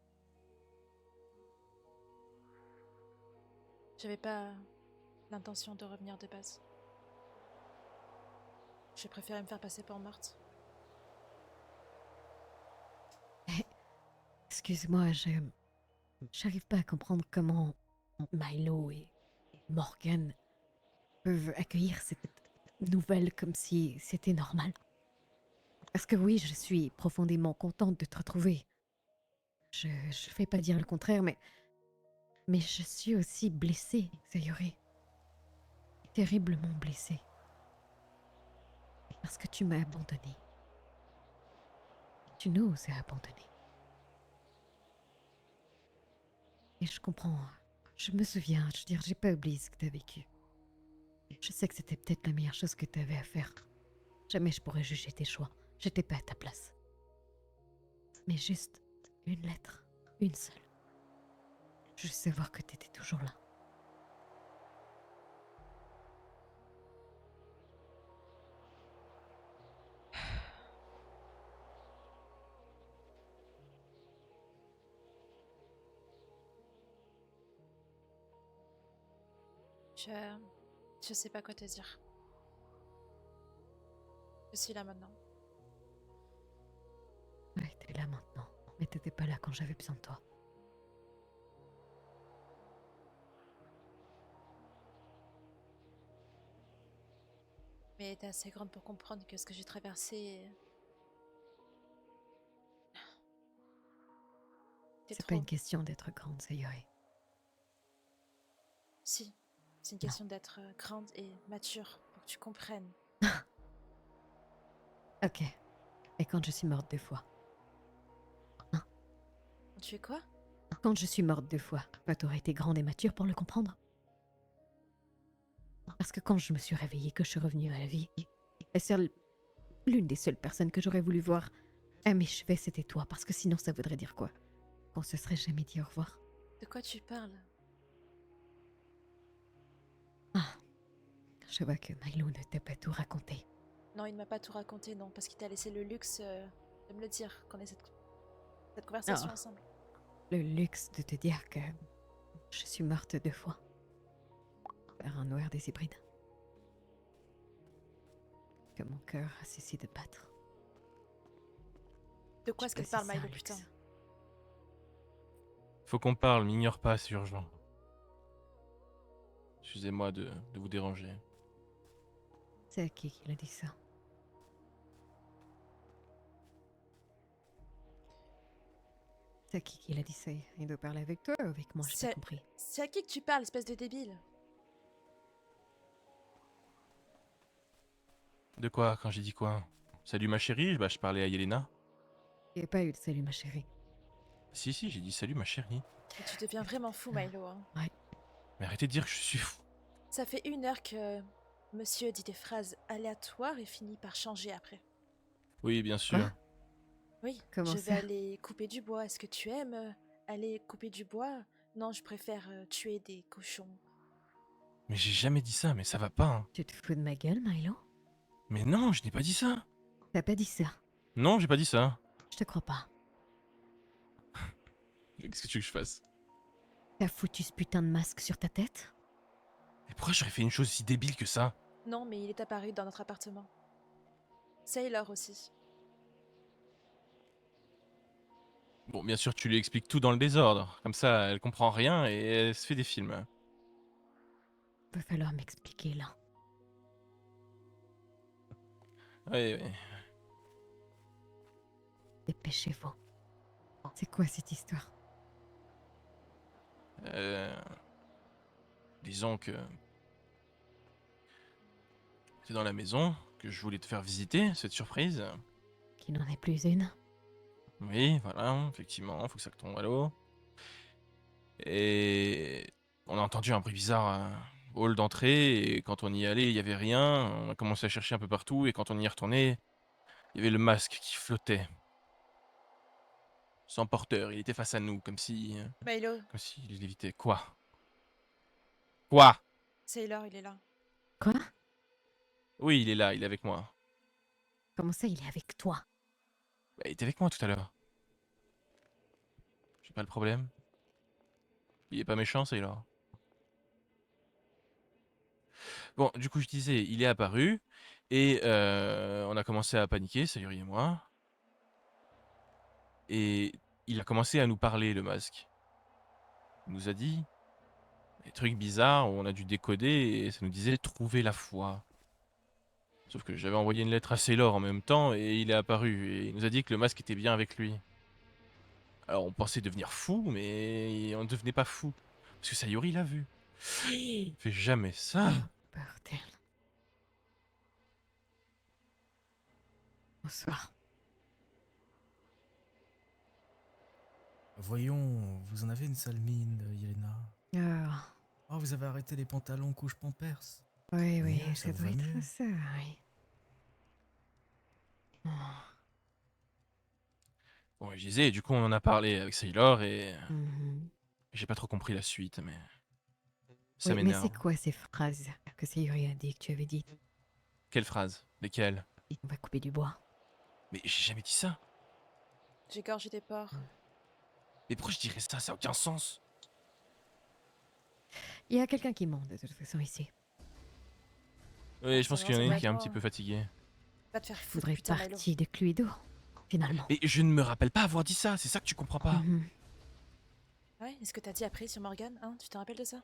J'avais pas l'intention de revenir de base. J'ai préféré me faire passer pour morte. Excuse-moi, j'arrive pas à comprendre comment Milo et Morgan peuvent accueillir cette nouvelle comme si c'était normal. Parce que oui, je suis profondément contente de te retrouver. Je fais pas dire le contraire, mais je suis aussi blessée, Sayuri. Terriblement blessée. Parce que tu m'as abandonnée. Tu nous as abandonnés. Et je comprends. Je me souviens, je veux dire, j'ai pas oublié ce que t'as vécu. Je sais que c'était peut-être la meilleure chose que t'avais à faire. Jamais je pourrais juger tes choix. J'étais pas à ta place. Mais juste une lettre. Une seule. Juste savoir que t'étais toujours là. Je sais pas quoi te dire. Je suis là maintenant. Ouais, t'es là maintenant. Mais t'étais pas là quand j'avais besoin de toi. Mais t'es assez grande pour comprendre que ce que j'ai traversé... C'est C'est trop. pas une question d'être grande, Sayuri. Si. C'est une question d'être grande et mature pour que tu comprennes. Ok. Et quand je suis morte 2 fois? Tu es quoi? Quand je suis morte 2 fois, bah, t'aurais été grande et mature pour le comprendre. Parce que quand je me suis réveillée, que je suis revenue à la vie, l'une des seules personnes que j'aurais voulu voir à mes chevets, c'était toi. Parce que sinon, ça voudrait dire quoi? Qu'on se serait jamais dit au revoir. De quoi tu parles? Ah, je vois que Milo ne t'a pas tout raconté. Non, il ne m'a pas tout raconté, non, parce qu'il t'a laissé le luxe de me le dire, qu'on ait cette conversation Ah. ensemble. Le luxe de te dire que je suis morte 2 fois. Par un noir des hybrides. Que mon cœur a cessé de battre. De quoi Je est-ce qu'elle sais pas parle, si c'est Milo, un putain? luxe. Faut qu'on parle, m'ignore pas, c'est urgent. Excusez-moi de vous déranger. C'est à qui l'a dit ça? C'est à qui l'a dit ça? Il doit parler avec toi ou avec moi? J'ai pas C'est compris. c'est à qui que tu parles, espèce de débile? De quoi? Quand j'ai dit quoi? Salut ma chérie, bah je parlais à Yelena. Il n'y a pas eu de salut, ma chérie. Si, j'ai dit salut ma chérie. Mais tu deviens vraiment fou, Milo. Hein. Mais arrêtez de dire que je suis fou. Ça fait 1 heure que monsieur dit des phrases aléatoires et finit par changer après. Oui, bien sûr. Quoi? Oui, Comment je vais ça? aller couper du bois. Est-ce que tu aimes aller couper du bois? Non, je préfère tuer des cochons. Mais j'ai jamais dit ça, mais ça va pas. Hein. Tu te fous de ma gueule, Milo? Mais non, je n'ai pas dit ça. T'as pas dit ça. Non, j'ai pas dit ça. Je te crois pas. Qu'est-ce que tu veux que je fasse? T'as foutu ce putain de masque sur ta tête? Mais pourquoi j'aurais fait une chose si débile que ça? Non, mais il est apparu dans notre appartement. Sailor aussi. Bon, bien sûr, tu lui expliques tout dans le désordre. Comme ça, elle comprend rien et elle se fait des films. Va falloir m'expliquer là. Ouais. Dépêchez-vous. C'est quoi cette histoire? Disons que c'est dans la maison que je voulais te faire visiter, cette surprise. Qu'il n'en est plus une? Oui, voilà, effectivement, faut que ça tombe à l'eau. Et on a entendu un bruit bizarre au hall d'entrée, et quand on y allait, il y avait rien. On a commencé à chercher un peu partout, et quand on y est retourné, il y avait le masque qui flottait. Sans porteur, il était face à nous, comme s'il Milo, lévitait. Quoi? Quoi? Sailor, il est là. Quoi? Oui, il est là, il est avec moi. Comment ça, il est avec toi? Bah, il était avec moi tout à l'heure. J'ai pas le problème. Il est pas méchant, c'est là. Bon, du coup, je disais, il est apparu et on a commencé à paniquer, Sayuri et moi. Et il a commencé à nous parler, le masque. Il nous a dit des trucs bizarres, on a dû décoder et ça nous disait trouver la foi. Sauf que j'avais envoyé une lettre à Sailor en même temps et il est apparu et il nous a dit que le masque était bien avec lui. Alors on pensait devenir fou, mais on ne devenait pas fou. Parce que Sayuri l'a vu. Il fait jamais ça. Bordel. Bonsoir. Voyons, vous en avez une sale mine, Yelena. Ah, Oh, vous avez arrêté les pantalons couche pampers. oui, Mieux, oui, ça ça vous doit va être mieux. ça, oui. Oh. Bon, je disais, du coup on en a parlé avec Sailor et Mhm. j'ai pas trop compris la suite, mais ça Oui, mais m'énerve. c'est quoi ces phrases que Sayuri a dit, que tu avais dit? Quelle phrase? Lesquelles? On va couper du bois. Mais j'ai jamais dit ça. J'ai gorgé des porcs. Mais pourquoi je dirais ça? Ça a aucun sens. Il y a quelqu'un qui ment de toute façon ici. Oui, je Ça pense va, qu'il y en a ça une va qui est un être petit moi. peu fatiguée. Va te faire foutre, Faudrait putain, Milo. partie de Cluedo, finalement. Mais je ne me rappelle pas avoir dit ça, c'est ça que tu comprends pas. Mhm. Ouais, est-ce que t'as dit après sur Morgane, hein? Tu te rappelles de ça?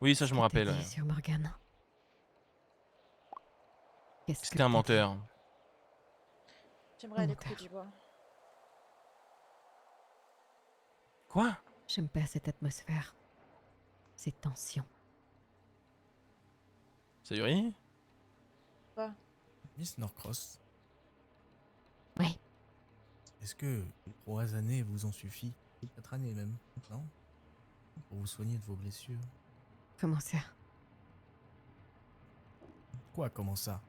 Oui, ça Qu'est-ce je me que t'as rappelle. dit Ouais. sur Morgane? Qu'est-ce que C'était un t'as dit? menteur. J'aimerais aller Menteur. couper du bois. Quoi? J'aime pas cette atmosphère. Ces tensions. Sayuri? Quoi? Miss Norcross, Oui. est-ce que 3 années vous ont suffi? 4 années même, non? Pour vous soigner de vos blessures. Comment ça? Quoi, comment ça?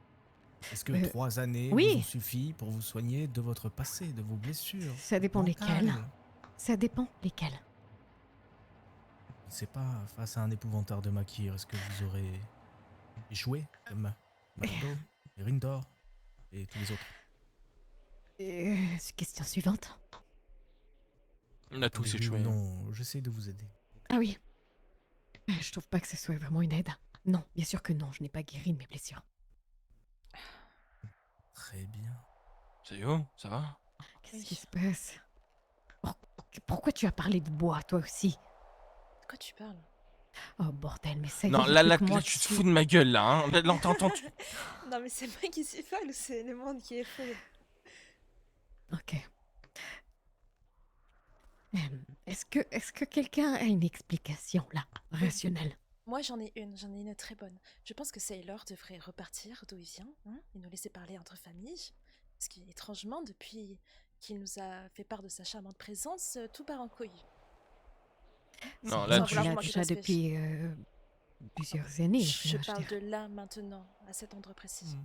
Est-ce que Euh, 3 années oui. vous ont suffi pour vous soigner de votre passé, de vos blessures Ça dépend lesquelles. mentales? Ça dépend lesquelles. Je ne sais pas, face à un épouvantaire de Makir, est-ce que vous aurez échoué comme Maldo, Rindor et tous les autres? Question suivante. On a tous Attendez, oui ou échoué. non, j'essaie de vous aider. Ah oui. Je trouve pas que ce soit vraiment une aide. Non, bien sûr que non, je n'ai pas guéri de mes blessures. Très bien. Sayo, ça va? Qu'est-ce Oui. qui se passe? Pourquoi tu as parlé de bois, toi aussi? De quoi tu parles? Oh bordel, mais ça y Non, est, il y là, a plus là, que moi là, qui tu te suis- fous de ma gueule, là, hein. Là, t'entends, Non, mais c'est moi qui suis folle ou c'est le monde qui est fou? Ok. Est-ce que quelqu'un a une explication, là, rationnelle? Moi, j'en ai une très bonne. Je pense que Sailor devrait repartir d'où il vient, hein, et nous laisser parler entre familles. Parce qu'étrangement, depuis qu'il nous a fait part de sa charmante présence, tout part en couille. Non, C'est là, bien tu- qu'il Sans a vouloir déjà manquer de respect. depuis plusieurs années. Je enfin, parle veux de dire. là, maintenant, à cet endroit précis.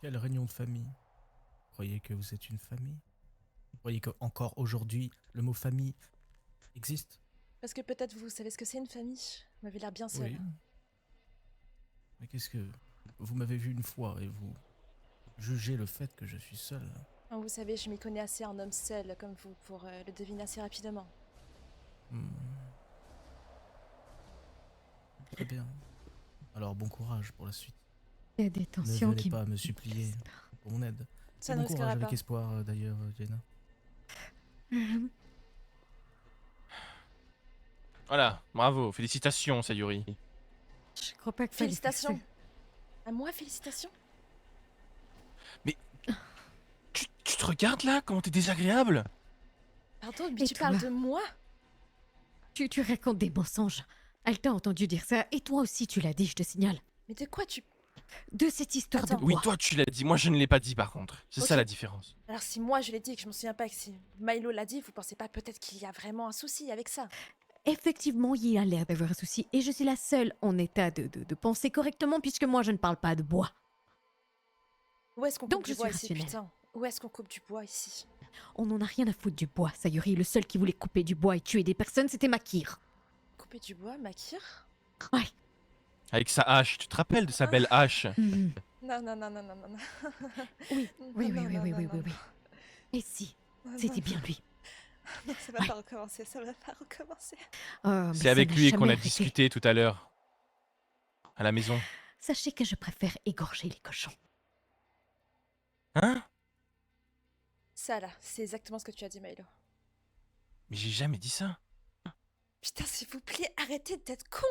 Quelle réunion de famille? Vous croyez que vous êtes une famille? Vous croyez qu'encore aujourd'hui, le mot famille existe? Parce que peut-être vous savez ce que c'est une famille. Vous m'avez l'air bien seul. Oui. Mais qu'est-ce que... Vous m'avez vu une fois et vous jugez le fait que je suis seul. Oh, vous savez, je m'y connais assez en homme seul comme vous pour le deviner assez rapidement. Hmm. Très bien. Alors bon courage pour la suite. Il y a des Ne tensions venez qui... pas me supplier pour mon aide. Ça Et ne bon courage risquera avec pas. espoir d'ailleurs, Jenna. Voilà, bravo, félicitations, Sayuri. Je crois pas que fallait faire Félicitations. ça. À moi, félicitations. Tu te regardes là? Comment t'es désagréable? Pardon, mais Et tu parles toi? de moi? Tu racontes des mensonges. Elle t'a entendu dire ça, et toi aussi tu l'as dit, je te signale. Mais de quoi tu... De cette histoire Attends. de Oui, bois. toi, tu l'as dit. Moi, je ne l'ai pas dit, par contre. C'est ça Ok. la différence. Alors si moi je l'ai dit et que je m'en souviens pas, et que si Milo l'a dit, vous pensez pas peut-être qu'il y a vraiment un souci avec ça? Effectivement, il a l'air d'avoir un souci, et je suis la seule en état de penser correctement, puisque moi je ne parle pas de bois. Où est-ce qu'on Donc coupe je du bois suis ici, rationnelle. putain? Où est-ce qu'on coupe du bois ici? On n'en a rien à foutre du bois, Sayuri. Le seul qui voulait couper du bois et tuer des personnes, c'était Makir. Couper du bois, Makir? Ouais. Avec sa hache. Tu te rappelles de sa belle hache? Mhm. Non, non, non, non, non, non, non. Oui, Non, oui, oui, non, oui, non, oui, non, oui, non, oui, non. oui. Et si, Non, c'était non, bien lui. non, ça va Ouais. pas recommencer, ça va pas recommencer. Oh, mais C'est ça avec n'a lui qu'on jamais a arrêté. discuté tout à l'heure. À la maison. Sachez que je préfère égorger les cochons. Hein? Ça là, c'est exactement ce que tu as dit, Milo. Mais j'ai jamais dit ça. Putain, s'il vous plaît, arrêtez d'être con!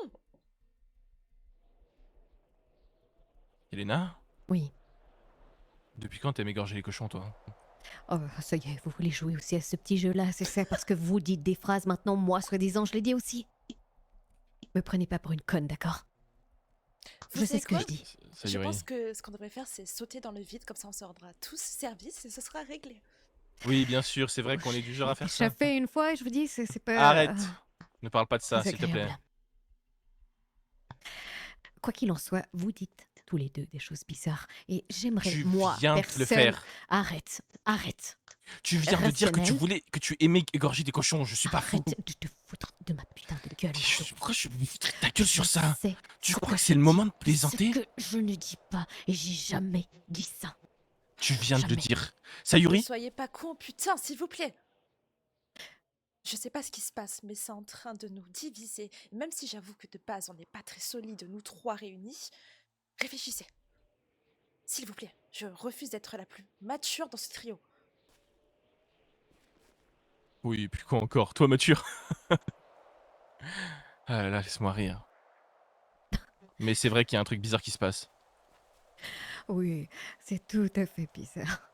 Elena? Oui. Depuis quand t'aimes égorger les cochons, toi? Oh, ça y est, vous voulez jouer aussi à ce petit jeu-là, c'est ça? Parce que vous dites des phrases maintenant, moi, soi-disant, je les dis aussi. Me prenez pas pour une conne, d'accord? Vous Je savez sais ce que quoi? je dis. Je Sayuri. pense que ce qu'on devrait faire, c'est sauter dans le vide, comme ça on se rendra tous service et ce sera réglé. Oui, bien sûr, c'est vrai qu'on est du genre à faire ça. J'ai fait une fois et je vous dis, c'est pas... Arrête. Ne parle pas de ça, s'il te plaît. désagréable. Quoi qu'il en soit, vous dites tous les deux des choses bizarres. Et j'aimerais, Tu moi, viens de le personne... faire. Arrête, arrête. Tu viens de dire Rationnel. que tu aimais égorger des cochons. Je suis pas fou. Arrête de te foutre de ma putain de gueule. Pourquoi je me foutrais de ta gueule sur ça? C'est Tu ce crois que je c'est le dis, moment de plaisanter? ce que je ne dis pas, et j'ai jamais dit ça. Tu viens de le Jamais. dire. Ne Sayuri? soyez pas con, putain, s'il vous plaît. Je sais pas ce qui se passe, mais c'est en train de nous diviser. Et même si j'avoue que de base on n'est pas très solide, nous trois réunis, réfléchissez. S'il vous plaît, je refuse d'être la plus mature dans ce trio. Oui, puis quoi encore? Toi, mature? Ah là là, laisse-moi rire. Mais c'est vrai qu'il y a un truc bizarre qui se passe. Oui, c'est tout à fait bizarre.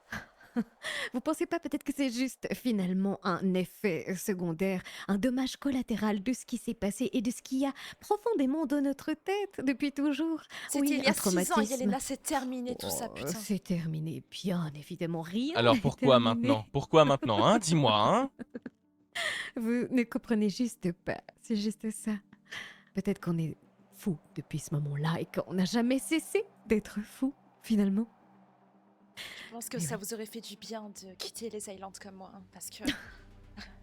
Vous pensez pas peut-être que c'est juste finalement un effet secondaire, un dommage collatéral de ce qui s'est passé et de ce qu'il y a profondément dans notre tête depuis toujours? C'était Oui, il y a un 6 ans, traumatisme. Yelena, c'est terminé tout ça, Oh, putain. c'est terminé, bien évidemment, rien Alors n'est pourquoi terminé. maintenant? Pourquoi maintenant, hein? Dis-moi, hein? Vous ne comprenez juste pas, c'est juste ça. Peut-être qu'on est fous depuis ce moment-là et qu'on n'a jamais cessé d'être fous, finalement. Je pense que Mais ça oui. vous aurait fait du bien de quitter les Islands comme moi, hein, parce que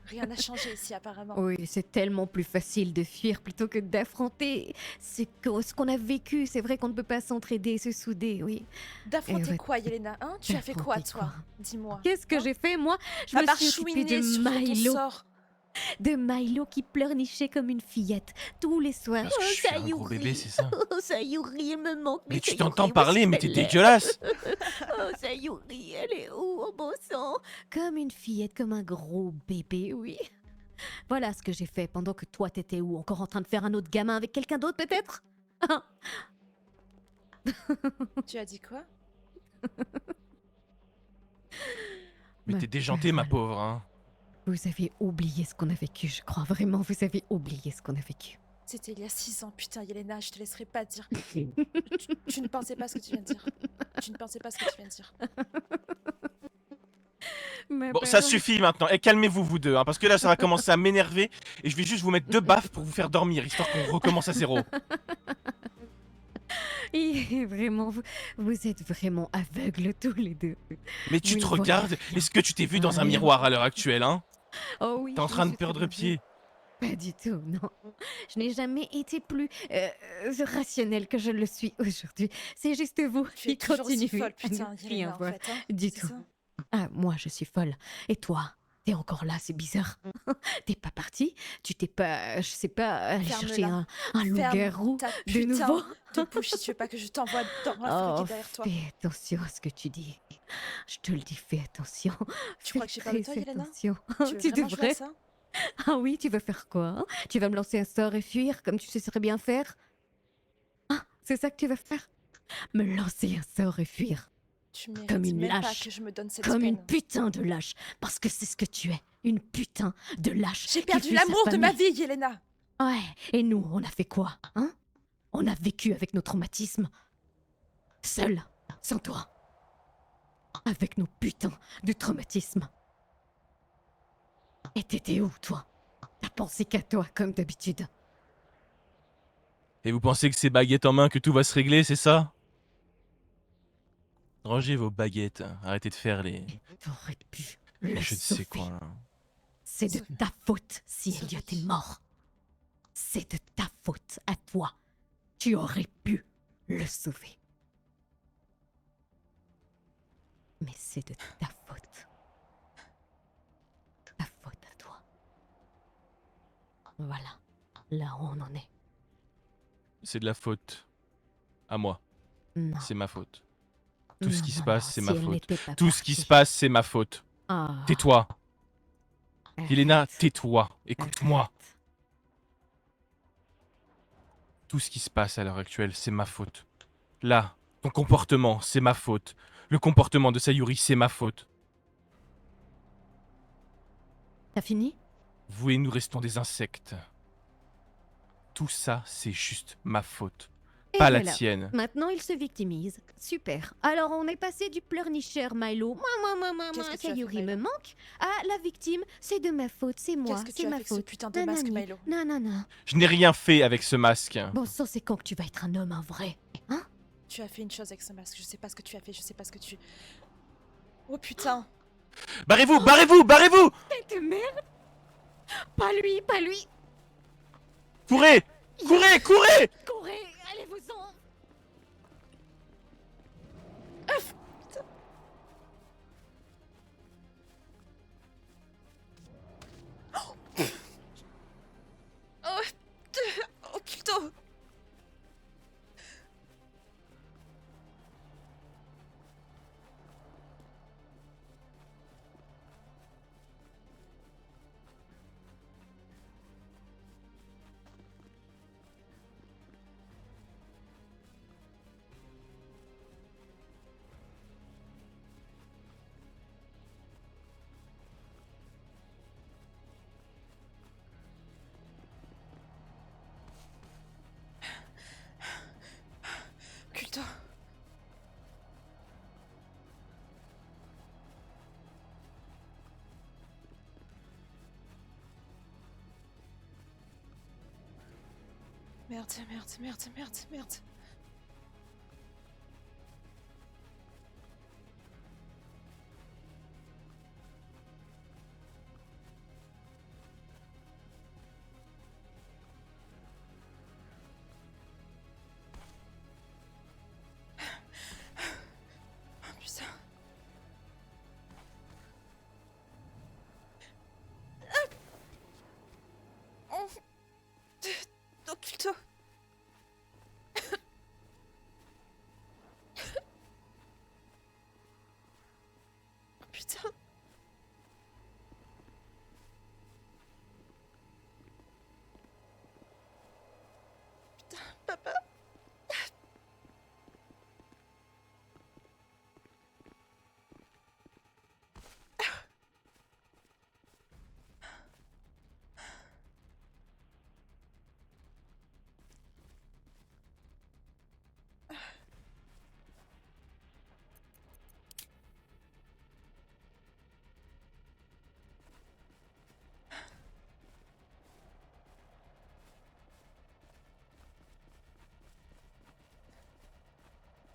rien n'a changé ici apparemment. Oui, c'est tellement plus facile de fuir plutôt que d'affronter ce qu'on a vécu. C'est vrai qu'on ne peut pas s'entraider, se souder, oui. D'affronter ouais, quoi, Yelena, hein? Tu as fait quoi, d'affronter toi? quoi? Dis-moi. Qu'est-ce que hein j'ai fait, moi? Je À me part suis occupée de chouiner sur ton Milo. sort. De Milo qui pleurnichait comme une fillette tous les soirs. Parce que je suis un gros bébé, c'est ça? Oh, Sayuri, elle me manque. Mais tu Sayuri, t'entends où est-ce parler, mais t'es qu'elle est dégueulasse! Oh, Sayuri, elle est où, au bon sang? Comme une fillette, comme un gros bébé, oui. Voilà ce que j'ai fait pendant que toi t'étais où? Encore en train de faire un autre gamin avec quelqu'un d'autre, peut-être? Tu as dit quoi? Mais Ma t'es déjantée, ma Pearl, pauvre, hein. Vous avez oublié ce qu'on a vécu, je crois. Vraiment, vous avez oublié ce qu'on a vécu. C'était il y a 6 ans, putain, Yelena, je te laisserai pas dire. Tu ne pensais pas ce que tu viens de dire. Tu ne pensais pas ce que tu viens de dire. Ma Bon, ça Pearl. suffit maintenant. Et calmez-vous, vous deux, hein, parce que là, ça va commencer à m'énerver. Et je vais juste vous mettre 2 baffes pour vous faire dormir, histoire qu'on recommence à zéro. Et vraiment, vous êtes vraiment aveugles tous les deux. Mais tu Vous te ne voyez regardes? rien. Est-ce que tu t'es vu dans un Rien. miroir à l'heure actuelle, hein? Oh oui, T'es en je train me de suis très perdre bien pied. vue. Pas du tout, non. Je n'ai jamais été plus rationnelle que je le suis aujourd'hui. C'est juste vous Tu es qui toujours aussi continuez folle, à putain, ne rien Yelena, en voir fait. Hein? du C'est tout. ça Ah, moi, je suis folle. Et toi? T'es encore là, c'est bizarre. T'es pas parti? Tu t'es pas, je sais pas, allé chercher Ferme-la. un loup-garou Ta de putain nouveau? de bouche si tu veux pas que je t'envoie dans la forêt qui Oh, est derrière toi. fais attention à ce que tu dis. Je te le dis, fais attention. Tu crois que j'ai peur de toi, Très Yelena? attention. Tu veux Tu vraiment jouer à devrais. ça? Ah oui, tu veux faire quoi, hein? Tu vas me lancer un sort et fuir comme tu sais bien faire? Ah, c'est ça que tu vas faire? Me lancer un sort et fuir. Tu mérites Comme une même pas lâche. que je me donne cette Comme une peine. putain de lâche. Parce que c'est ce que tu es. Une putain de lâche. J'ai qui perdu fuit sa l'amour de ma famille. vie, Yelena. Ouais, et nous, on a fait quoi, hein? On a vécu avec nos traumatismes. Seul, sans toi. Avec nos putains de traumatismes. Et t'étais où, toi? T'as pensé qu'à toi, comme d'habitude. Et vous pensez que c'est baguette en main que tout va se régler, c'est ça? Rangez vos baguettes. Arrêtez de faire les T'aurais pu le je ne sauver. sais quoi. Là. C'est de ta faute si Elliot est mort. C'est de ta faute à toi. Tu aurais pu le sauver. Mais c'est de ta faute. Ta faute à toi. Voilà. Là où on en est. C'est de la faute. À moi. Non. C'est ma faute. Tout ce qui se Non, passe, non, c'est si ma elle faute. n'était pas Tout ce qui partie. se passe, c'est ma faute. Ah, Tais-toi. Yelena, arrête, tais-toi. Écoute-moi. arrête. Tout ce qui se passe à l'heure actuelle, c'est ma faute. Là, ton comportement, c'est ma faute. Le comportement de Sayuri, c'est ma faute. T'as fini? Vous et nous restons des insectes. Tout ça, c'est juste ma faute. Et Pas la voilà. tienne. Maintenant, il se victimise. Super. Alors, on est passé du pleurnicheur Milo, Qu'est-ce que tu as fait, Sayuri Milo me manque, à la victime, c'est de ma faute, c'est moi, Qu'est-ce que c'est tu as ma fait avec ce faute. putain de masque, Nanani. Milo? Non, non, non. Je n'ai rien fait avec ce masque. Bon sang, c'est quand que tu vas être un homme, un vrai? Hein? Tu as fait une chose avec ce masque. Je sais pas ce que tu as fait. Je sais pas ce que tu. Oh putain. Barrez-vous, barrez-vous, barrez-vous! Tête de merde! Pas lui, pas lui! Courez! Courez, courez! Courez, allez-vous-en! Oh putain. Culto. merde, merde, merde, merde, merde. Oh putain. Oh. Occulto. Oh putain. Putain, papa.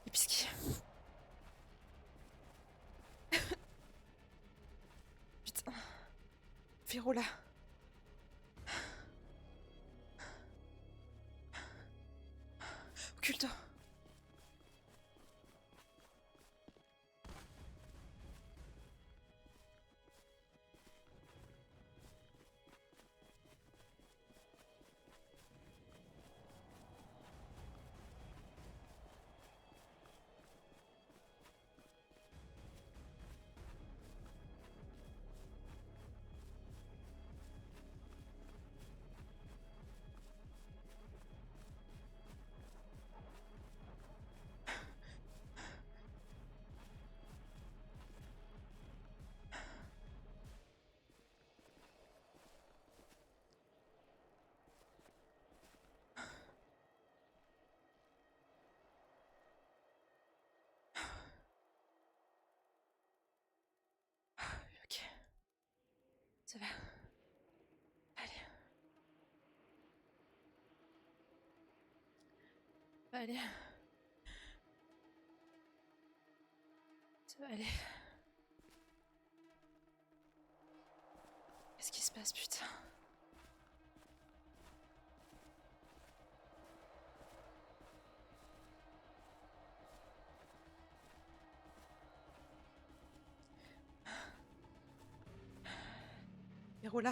Et puis putain. Véro là. Occulto. Ok. Ça va. Allez. Allez. Ça va aller. Qu'est-ce qui se passe, putain? Véro là.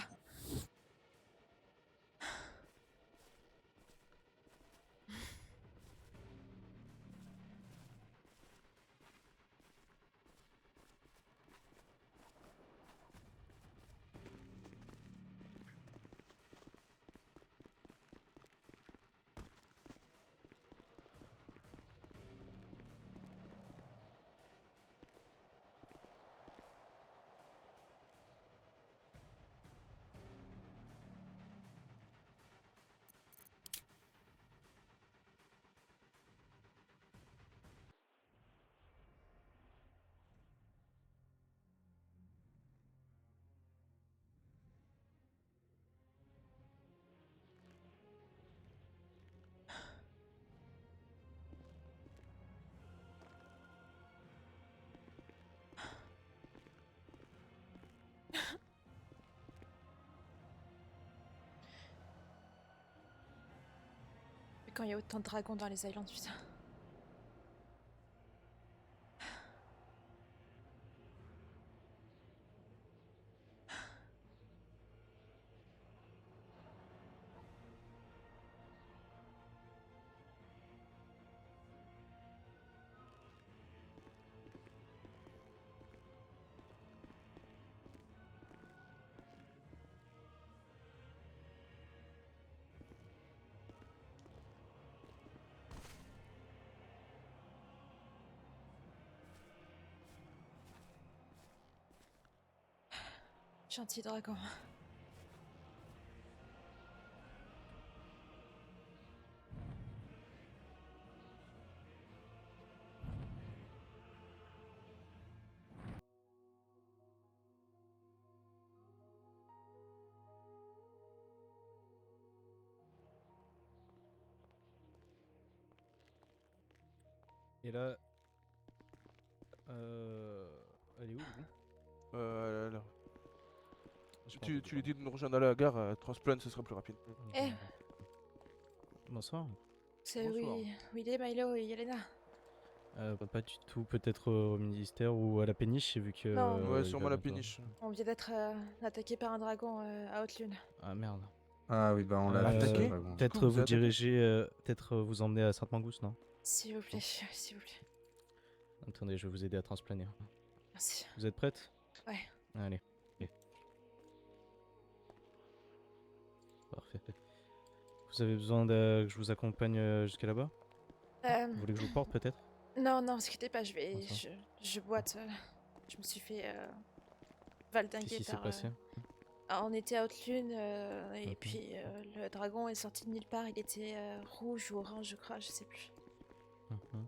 Mais quand il y a autant de dragons dans les Islands, putain. Gentil dragon. Et là... Elle est où, du coup Alors, J'ai pas tu entendu, lui dis de nous rejoindre à la gare, à Transplan, ce sera plus rapide. pardon. Eh. Bonsoir. C'est Bonsoir. où il est Milo et Yelena? Pas du tout, peut-être au ministère ou à la péniche, vu que... Non. Ouais, il sûrement va la bientôt- péniche. On vient d'être attaqué par un dragon à haute lune. Ah merde. Ah oui, bah on l'a attaqué le dragon. Peut-être coup, vous vous êtes attaqué diriger, peut-être vous emmener à Sainte-Mangouste, non? S'il vous plaît, s'il vous plaît. Attendez, je vais vous aider à transplaner. Merci. Vous êtes prête? Ouais. Allez. Parfait. Vous avez besoin que je vous accompagne jusqu'à là-bas? Vous voulez que je vous porte peut-être? Non, non, vous inquiétez pas, Comment ça je boite. Je me suis fait Qu'est-ce valdinguer qui s'est par... passé? On était à haute lune et Mhm. puis le dragon est sorti de nulle part. Il était rouge ou orange, je crois, je sais plus. Mhm.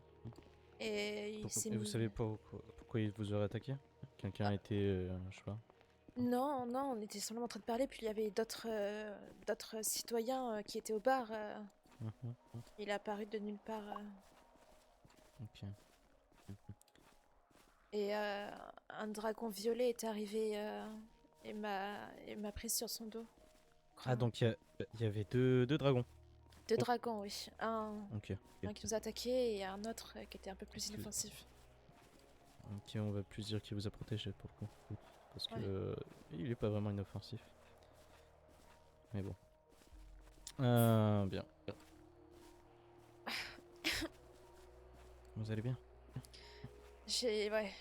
Et il s'est Et vous mis... savez pourquoi il vous aurait attaqué? Quelqu'un a été, je sais pas. Non, non, on était simplement en train de parler, puis il y avait d'autres citoyens qui étaient au bar. Mhm. Il est apparu de nulle part. Ok. Et un dragon violet est arrivé et m'a pris sur son dos. Ah, donc il y avait deux dragons. Deux dragons, oui. Un Ok. qui nous a attaqué et un autre qui était un peu plus Parce que- inoffensif. Ok, on va plus dire qu'il vous a protégé pour le coup. Parce que Ouais. il est pas vraiment inoffensif. Mais bon. Bien. Vous allez bien? Ouais.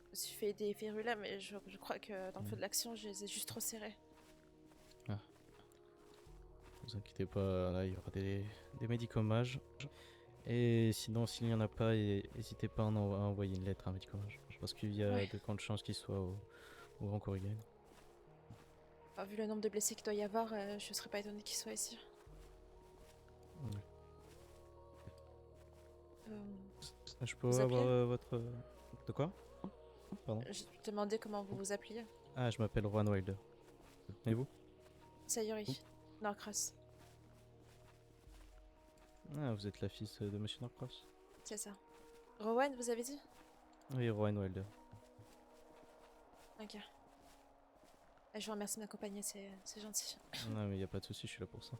Je me suis fait des verrues mais je crois que dans le feu de l'action, je les ai juste trop serrés. Vous inquiétez pas, là il y aura des médicammages. Et sinon, s'il n'y en a pas, n'hésitez pas à envoyer une lettre à un médicamage. Parce qu'il y a Ouais. de grandes chances qu'il soit au Grand Korrigan. Enfin, vu le nombre de blessés qu'il doit y avoir, je serais pas étonnée qu'il soit ici. Ouais. Je peux Vous avoir appelez votre... De quoi? Pardon? Je te demandais comment vous vous appeliez. Ah, je m'appelle Rowan Wilder. Et vous? Sayuri, Norcross, Ah, vous êtes la fille de Monsieur Norcross? c'est ça. Rowan, vous avez dit? Oui, Rowan Wilder. Ok. Je vous remercie de m'accompagner, c'est gentil. Non, mais y a pas de souci, je suis là pour ça.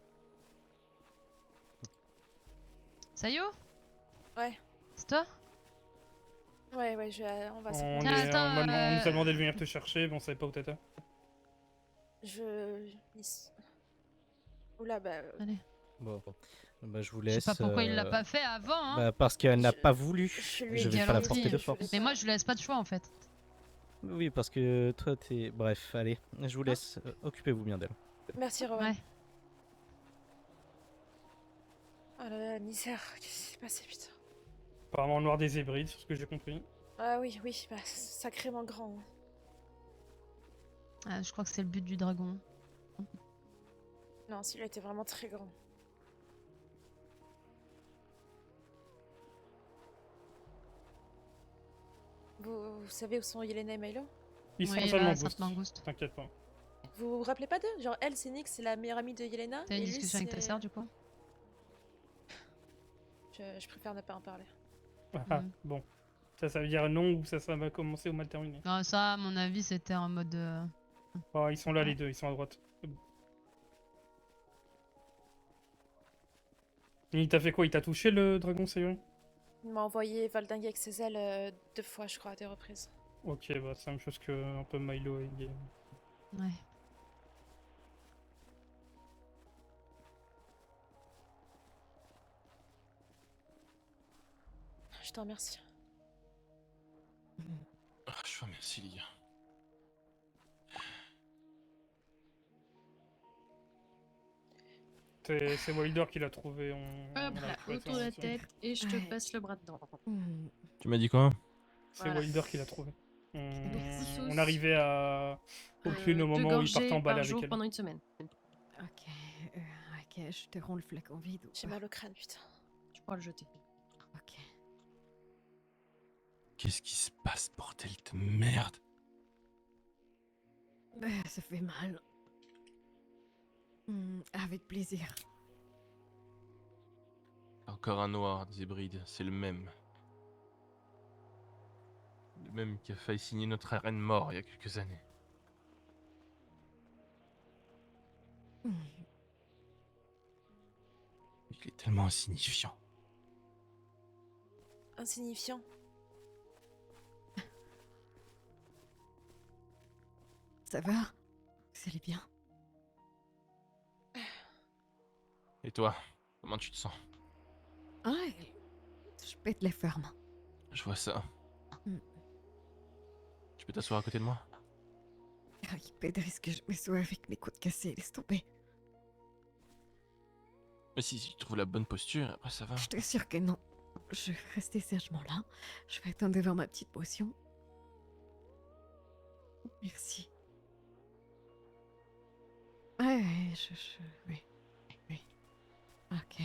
Sayo? Ouais, C'est toi? ouais, on va On, se... est- Tiens, attends, on nous a demandé de venir te chercher, mais on savait pas où t'étais. Oula, bah... Allez. Bon, bah je vous Je sais laisse. pas pourquoi il l'a pas fait avant, hein. Bah parce qu'elle n'a Je- pas voulu. je lui ai Je dit vais pas la alors, forcer oui, de je force. voulais Mais moi je lui laisse pas de choix en fait. Oui, parce que toi t'es... Bref, allez, je vous laisse. Occupez-vous bien d'elle. Merci, Rowan. Ouais. Oh là là, misère, qu'est-ce qui s'est passé, putain. Apparemment, le noir des hybrides, sur ce que j'ai compris. Ah oui, bah, sacrément grand. Ah, je crois que c'est le but du dragon. Non, celui-là était vraiment très grand. Vous savez où sont Yelena et Milo? Ils sont Oui, seulement là, boost. Sainte-Mangouste. T'inquiète pas. Vous vous rappelez pas d'eux? Genre, elle, c'est Nyx, c'est la meilleure amie de Yelena. T'as et une lui, discussion avec ta c'est- sœur du coup? Je préfère ne pas en parler. Ah, Mhm. bon. Ça veut dire non ou ça va commencer ou mal terminé. Non, ça, à mon avis, c'était en mode. Oh, ils sont là les deux, ils sont à droite. C'est bon. Il t'a fait quoi? Il t'a touché le dragon, Sayuri? Il m'a envoyé valdinguer avec ses ailes 2 fois, je crois, à 2 reprises. Ok, bah c'est la même chose que un peu Milo et Guy. Ouais. Je te remercie. Ah, je vous remercie, les gars. C'est Wilder qui l'a trouvé. Hop on l'a là, trouvé autour de la sur- tête et je te Ouais. passe le bras dedans. Tu m'as dit quoi? C'est Voilà. Wilder qui l'a trouvé. Merci On tous. arrivait à aucune au Deux moment où il gorgées partait en par balle avec jour elle. pendant une semaine. Ok, ok, je te rends le flacon vide ou J'ai pas? mal au crâne, putain. Je pourrais le jeter. Ok. Qu'est-ce qui se passe, bordel de merde? Bah, ça fait mal. Avec plaisir. Encore un noir des Hébrides, c'est le même. Le même qui a failli signer notre arène mort il y a quelques années. Il est tellement insignifiant. Insignifiant. Ça va? Vous allez bien? Et toi, comment tu te sens? Ouais, je pète la ferme. Je vois ça. Mm. Tu peux t'asseoir à côté de moi? Ah, il pèterait ce que je m'assois avec mes côtes cassées, laisse tomber. Mais si tu trouves la bonne posture, après ça va. Je t'assure que non. Je vais rester sagement là. Je vais attendre de voir ma petite potion. Merci. Ouais, oui. Oui. Ok.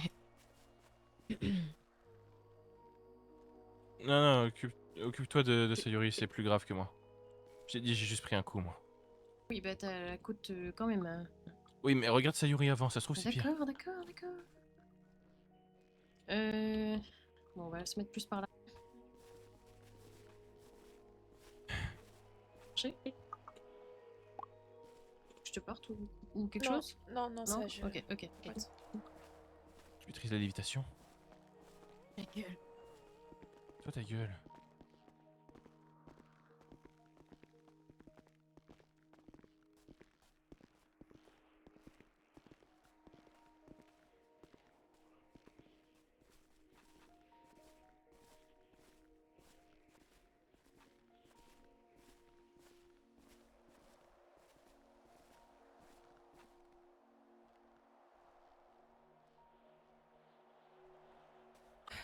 Non, occupe-toi de Sayuri, c'est plus grave que moi. J'ai dit, j'ai juste pris un coup, moi. Oui, bah t'as la côte quand même. Oui, mais regarde Sayuri avant, ça se trouve c'est pire. D'accord. Bon, on va se mettre plus par là. Je te porte ou quelque Non, chose? non, ça je... Ok. Tu maîtrises la lévitation? Ta gueule. Toi ta gueule.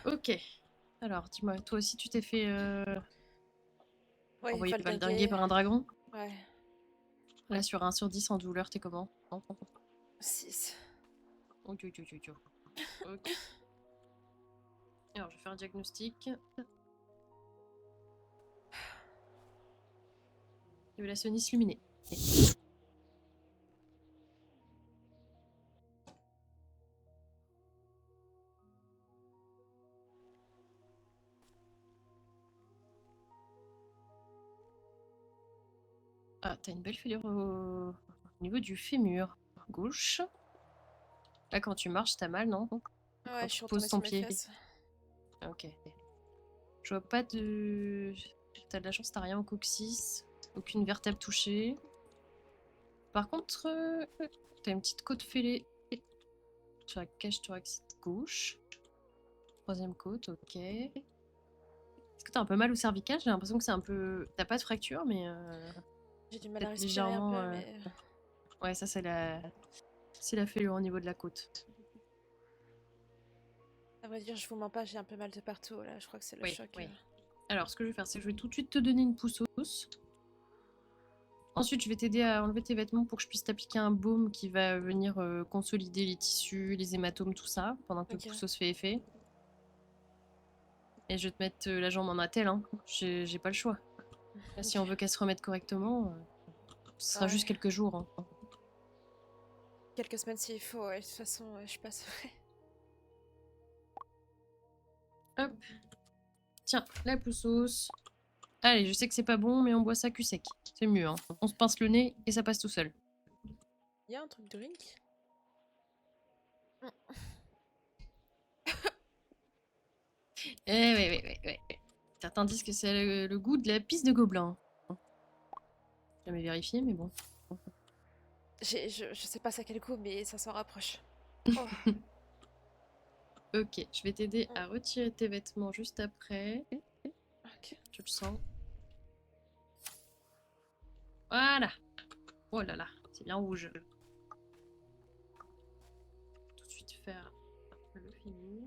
Ok. Alors, dis-moi, toi aussi tu t'es fait Ouais, envoyer valdinguer. valdinguer par un dragon? Ouais. Là, sur 1 sur 10 en douleur, t'es comment? 6. Ok. Alors, je vais faire un diagnostic. Révélationniste luminée. Ok. Ah, t'as une belle fêlure au niveau du fémur gauche. Là, quand tu marches, t'as mal, non? Ouais, Quand je tu suis poses retournée ton sur mes pied. fesses. Ah, ok. Je vois pas de... T'as de la chance, t'as rien au coccyx. Aucune vertèbre touchée. Par contre, t'as une petite côte fêlée sur la cage thoracique gauche. 3e côte, ok. Est-ce que t'as un peu mal au cervical? J'ai l'impression que c'est un peu... T'as pas de fracture, mais... J'ai du mal à peut-être respirer un légèrement... peu, mais... Ouais, ça c'est la... C'est la fêlure au niveau de la côte. À vrai dire, je vous mens pas, j'ai un peu mal de partout, là. Je crois que c'est le Oui, choc. oui. Alors, ce que je vais faire, c'est que je vais tout de suite te donner une poussose. Ensuite, je vais t'aider à enlever tes vêtements pour que je puisse t'appliquer un baume qui va venir consolider les tissus, les hématomes, tout ça, pendant que Ok. le poussose fait effet. Et je vais te mettre la jambe en attelle, hein. J'ai pas le choix. Là, si on veut qu'elle se remette correctement, ce sera Ouais. juste quelques jours. Hein. Quelques semaines s'il faut, ouais. De toute façon, je suis pas sevrée. Hop. Tiens, la poussose. Allez, je sais que c'est pas bon, mais on boit ça cul sec. C'est mieux, hein. On se pince le nez et ça passe tout seul. Y'a un truc de drink? Ouais. Certains disent que c'est le goût de la pisse de gobelin. Jamais vérifié, mais bon. Je sais pas ça quel coup, mais ça s'en rapproche. Oh. Ok, je vais t'aider à retirer tes vêtements juste après. Ok. Tu le sens. Voilà. Oh là là, c'est bien rouge. Tout de suite faire le fémur.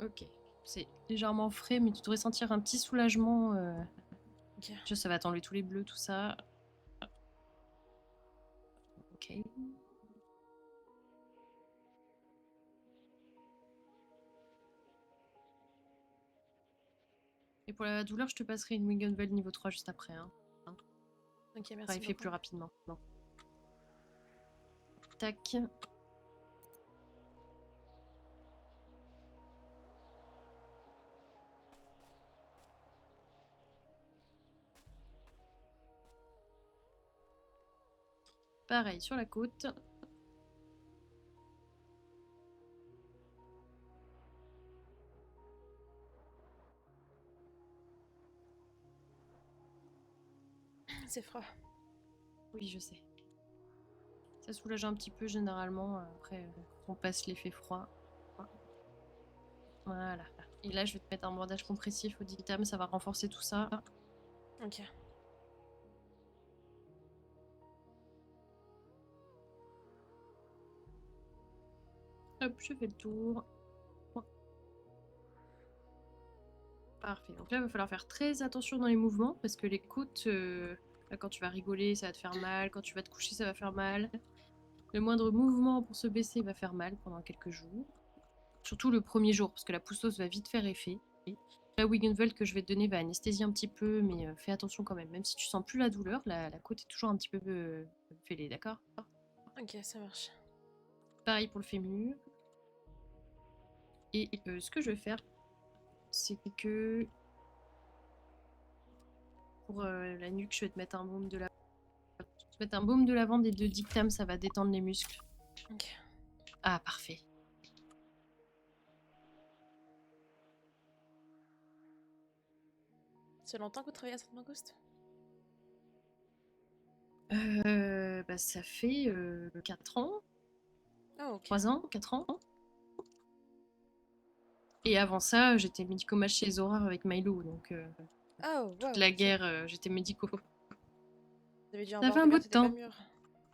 Ok. C'est légèrement frais, mais tu devrais sentir un petit soulagement. Ok. Ça va t'enlever tous les bleus, tout ça. Ok. Et pour la douleur, je te passerai une Wiggenweld niveau 3 juste après. Hein. Ok, Ça merci fait beaucoup. plus rapidement. Non. Tac. Pareil, sur la côte. C'est froid. Oui, je sais. Ça soulage un petit peu généralement. Après, on passe l'effet froid. Voilà. Et là, je vais te mettre un bandage compressif au dictame. Ça va renforcer tout ça. Ok. Hop, je fais le tour. Parfait. Donc là, il va falloir faire très attention dans les mouvements parce que les côtes, là, quand tu vas rigoler, ça va te faire mal. Quand tu vas te coucher, ça va faire mal. Le moindre mouvement pour se baisser va faire mal pendant quelques jours. Surtout le premier jour parce que la poussose va vite faire effet. La Wiggenweld que je vais te donner va anesthésier un petit peu, mais fais attention quand même. Même si tu sens plus la douleur, la côte est toujours un petit peu fêlée, d'accord? Ok, ça marche. Pareil pour le fémur. Et ce que je vais faire, c'est que pour la nuque, je vais te mettre un baume de lavande. Je vais te mettre un baume de lavande et de dictame, ça va détendre les muscles. Ok. Ah, parfait. C'est longtemps que vous travaillez à Sainte-Mangouste? Bah, ça fait 4 ans, Ah, ok. 3 ans, 4 ans. Et avant ça, j'étais médico-mage chez les horreurs avec Milo, donc Oh, toute wow, la ok. guerre, j'étais médico. Vous avez dû en Ça voir fait un des bout vertes de et des pas temps. mûres.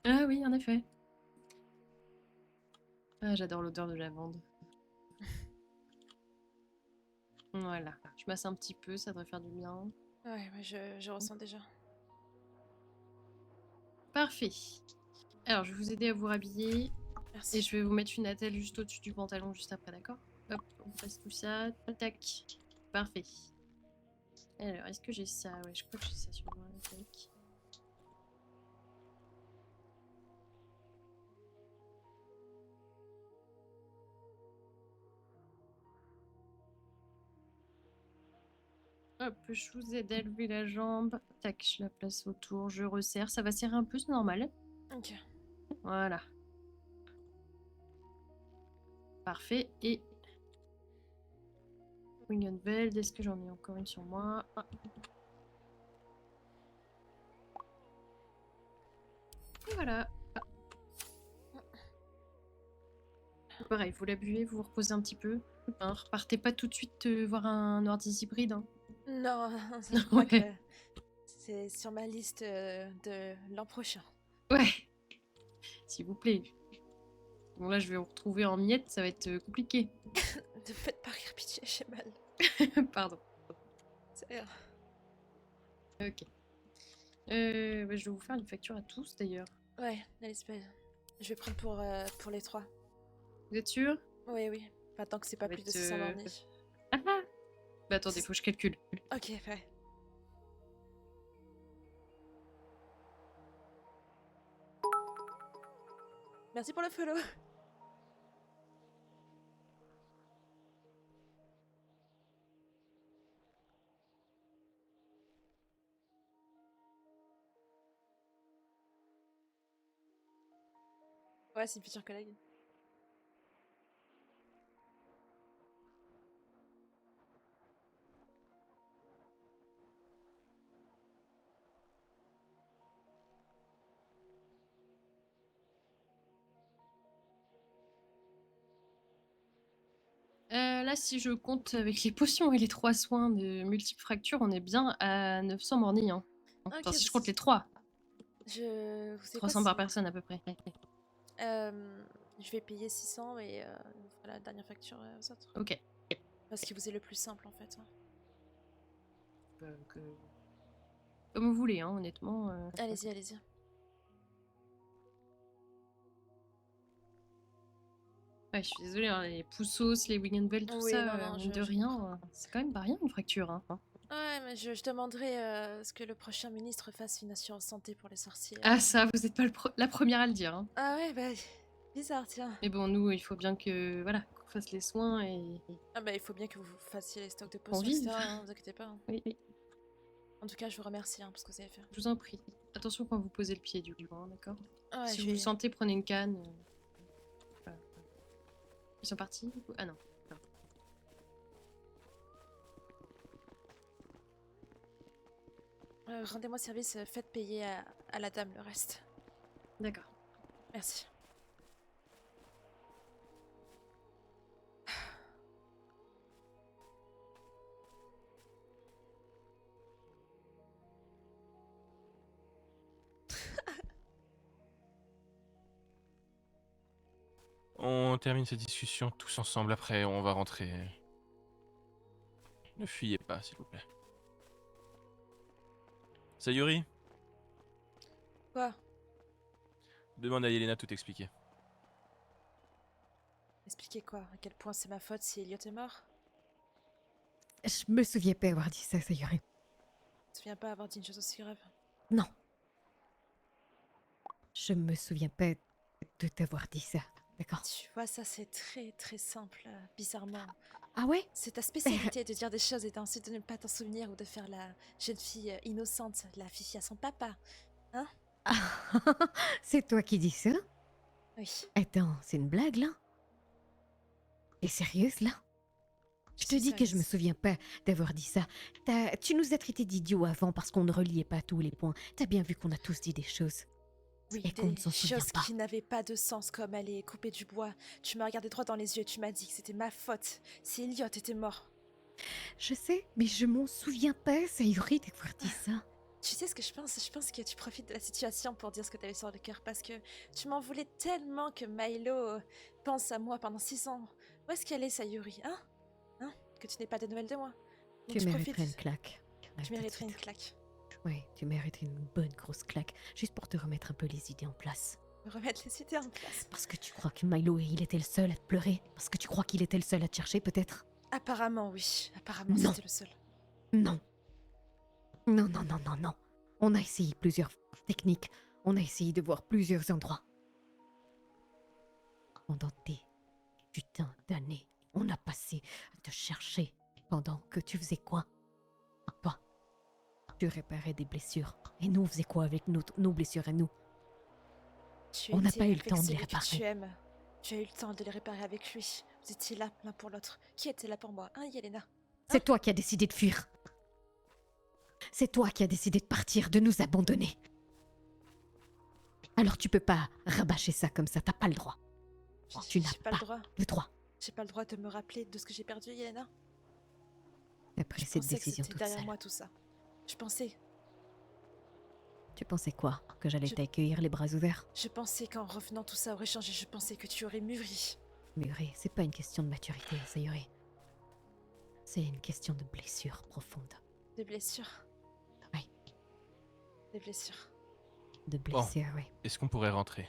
Ah oui, en effet. Ah, j'adore l'odeur de lavande. Voilà, je masse un petit peu, ça devrait faire du bien. Ouais, je ressens déjà. Parfait. Alors, je vais vous aider à vous rhabiller. Merci. Et je vais vous mettre une attelle juste au-dessus du pantalon, juste après, d'accord? Hop, on passe tout ça. Tac. Parfait. Alors, est-ce que j'ai ça? Ouais, je crois que j'ai ça sur moi. Tac. Hop, je vous aide à lever la jambe. Tac, je la place autour, je resserre. Ça va serrer un peu, c'est normal. Ok. Voilà. Parfait. Et Wiggenweld, est-ce que j'en ai encore une sur moi? Ah. Et voilà. Pareil, vous la buvez, vous vous reposez un petit peu. Hein, repartez pas tout de suite voir un ordi hybride. Hein. Non, je crois que Ouais. c'est sur ma liste de l'an prochain. Ouais. S'il vous plaît. Bon là, je vais vous retrouver en miettes, ça va être compliqué. Ne faites pas rire, pitié, j'ai mal. Pardon. C'est rien. Ok. Bah, je vais vous faire une facture à tous d'ailleurs. Ouais, allez, c'est pas... Je vais prendre pour les 3. Vous êtes sûr? Oui, oui. Pas tant que c'est pas Ça va plus de être, 600 bornies. Ah ah. Bah attendez, faut que je calcule. Ok, ouais. Merci pour le follow. Ouais, c'est une future collègue. Là, si je compte avec les potions et les 3 soins de multiples fractures, on est bien à 900 bornies. Hein. Enfin, Ok, si je compte les 3. Vous savez quoi, 300 par personne à peu près. je vais payer 600 et on fera la dernière facture aux autres. Ok. Parce qu'il vous est le plus simple en fait. Hein. Comme vous voulez, hein, honnêtement. Allez-y, allez-y. Ouais, je suis désolée, hein, les poussos, les Wigenveld, tout Oui, ça, non, non, mine de je rien, comprends. c'est quand même pas rien une fracture. Hein. Ouais, mais je demanderai à ce que le prochain ministre fasse une assurance santé pour les sorciers. Ah ça, vous n'êtes pas la première à le dire. Hein. Ah ouais, bah bizarre, tiens. Mais bon, nous, il faut bien que voilà, qu'on fasse les soins et Ah bah il faut bien que vous fassiez les stocks de qu'on potions, vive. etc. Hein, vous inquiétez pas. Hein. Oui, oui, En tout cas, je vous remercie hein, pour ce que vous avez fait. je vous en prie. Attention quand vous posez le pied du coup, hein, d'accord? Ah ouais, Si je vous vais- le sentez, prenez une canne. Voilà. Ils sont partis? Ah non. Non. Rendez-moi service, faites payer à la dame le reste. D'accord. Merci. On termine cette discussion tous ensemble, après on va rentrer. Ne fuyez pas, s'il vous plaît. Sayuri, Quoi? demande à Yelena de tout expliquer. Expliquez quoi? À quel point c'est ma faute si Elliot est mort? Je me souviens pas avoir dit ça, Sayuri. Je me souviens pas avoir dit une chose aussi grave. Non. Je me souviens pas de t'avoir dit ça, d'accord? Tu vois, ça c'est très très simple, bizarrement. Ah ouais? C'est ta spécialité de dire des choses et ensuite de ne pas t'en souvenir ou de faire la jeune fille innocente, la fille à son papa. Hein? Ah, c'est toi qui dis ça? Oui. Attends, c'est une blague là? T'es sérieuse là? Je te suis dis que je me sérieuse. souviens pas d'avoir dit ça. Tu nous as traités d'idiots avant parce qu'on ne reliait pas tous les points. T'as bien vu qu'on a tous dit des choses. Oui, Et qu'on ne des s'en souvient choses pas. qui n'avaient pas de sens, comme aller couper du bois. Tu m'as regardé droit dans les yeux et tu m'as dit que c'était ma faute si Elliot était mort. Je sais, mais je m'en souviens pas, Sayuri, d'avoir dit ça. Tu sais ce que je pense? Je pense que tu profites de la situation pour dire ce que tu avais sur le cœur parce que tu m'en voulais tellement que Milo pense à moi pendant 6 ans. Où est-ce qu'elle est, Sayuri? Hein? Hein? Que tu n'aies pas de nouvelles de moi. Donc Tu tu mériterais profites. une claque. Ouais, Tu tout de mériterais une suite. claque. Oui, tu mériterais une bonne grosse claque, juste pour te remettre un peu les idées en place. Me remettre les idées en place. Parce que tu crois que Milo, il était le seul à te pleurer? Parce que tu crois qu'il était le seul à te chercher, peut-être? Apparemment, oui. Apparemment, Non. c'était le seul. Non. Non, non, non, non, non. On a essayé plusieurs techniques. On a essayé de voir plusieurs endroits. Pendant des putains d'années, on a passé à te chercher. Pendant que tu faisais quoi? Toi, tu réparais des blessures. Et nous, on faisait quoi avec nos blessures à nous? On n'a étais pas eu le avec temps de les celui que tu réparer. aimes. Tu as eu le temps de les réparer avec lui. Vous étiez là l'un pour l'autre. Qui était là pour moi? Hein, Yelena? C'est toi qui as décidé de fuir. C'est toi qui as décidé de partir, de nous abandonner. Alors tu peux pas rabâcher ça comme ça, t'as pas le droit. Tu n'as J'ai pas pas le droit. le droit. J'ai pas le droit de me rappeler de ce que j'ai perdu, Yelena. Après Je cette pensais que décision c'était toute derrière seule. moi tout ça. Je pensais. Tu pensais quoi? Que j'allais Je- t'accueillir les bras ouverts? Je pensais qu'en revenant tout ça aurait changé. Je pensais que tu aurais mûri. Murray, c'est pas une question de maturité, Sayuri. C'est une question de blessure profonde. Des blessures. Oui. Des blessures. De blessure, oui. Est-ce qu'on pourrait rentrer?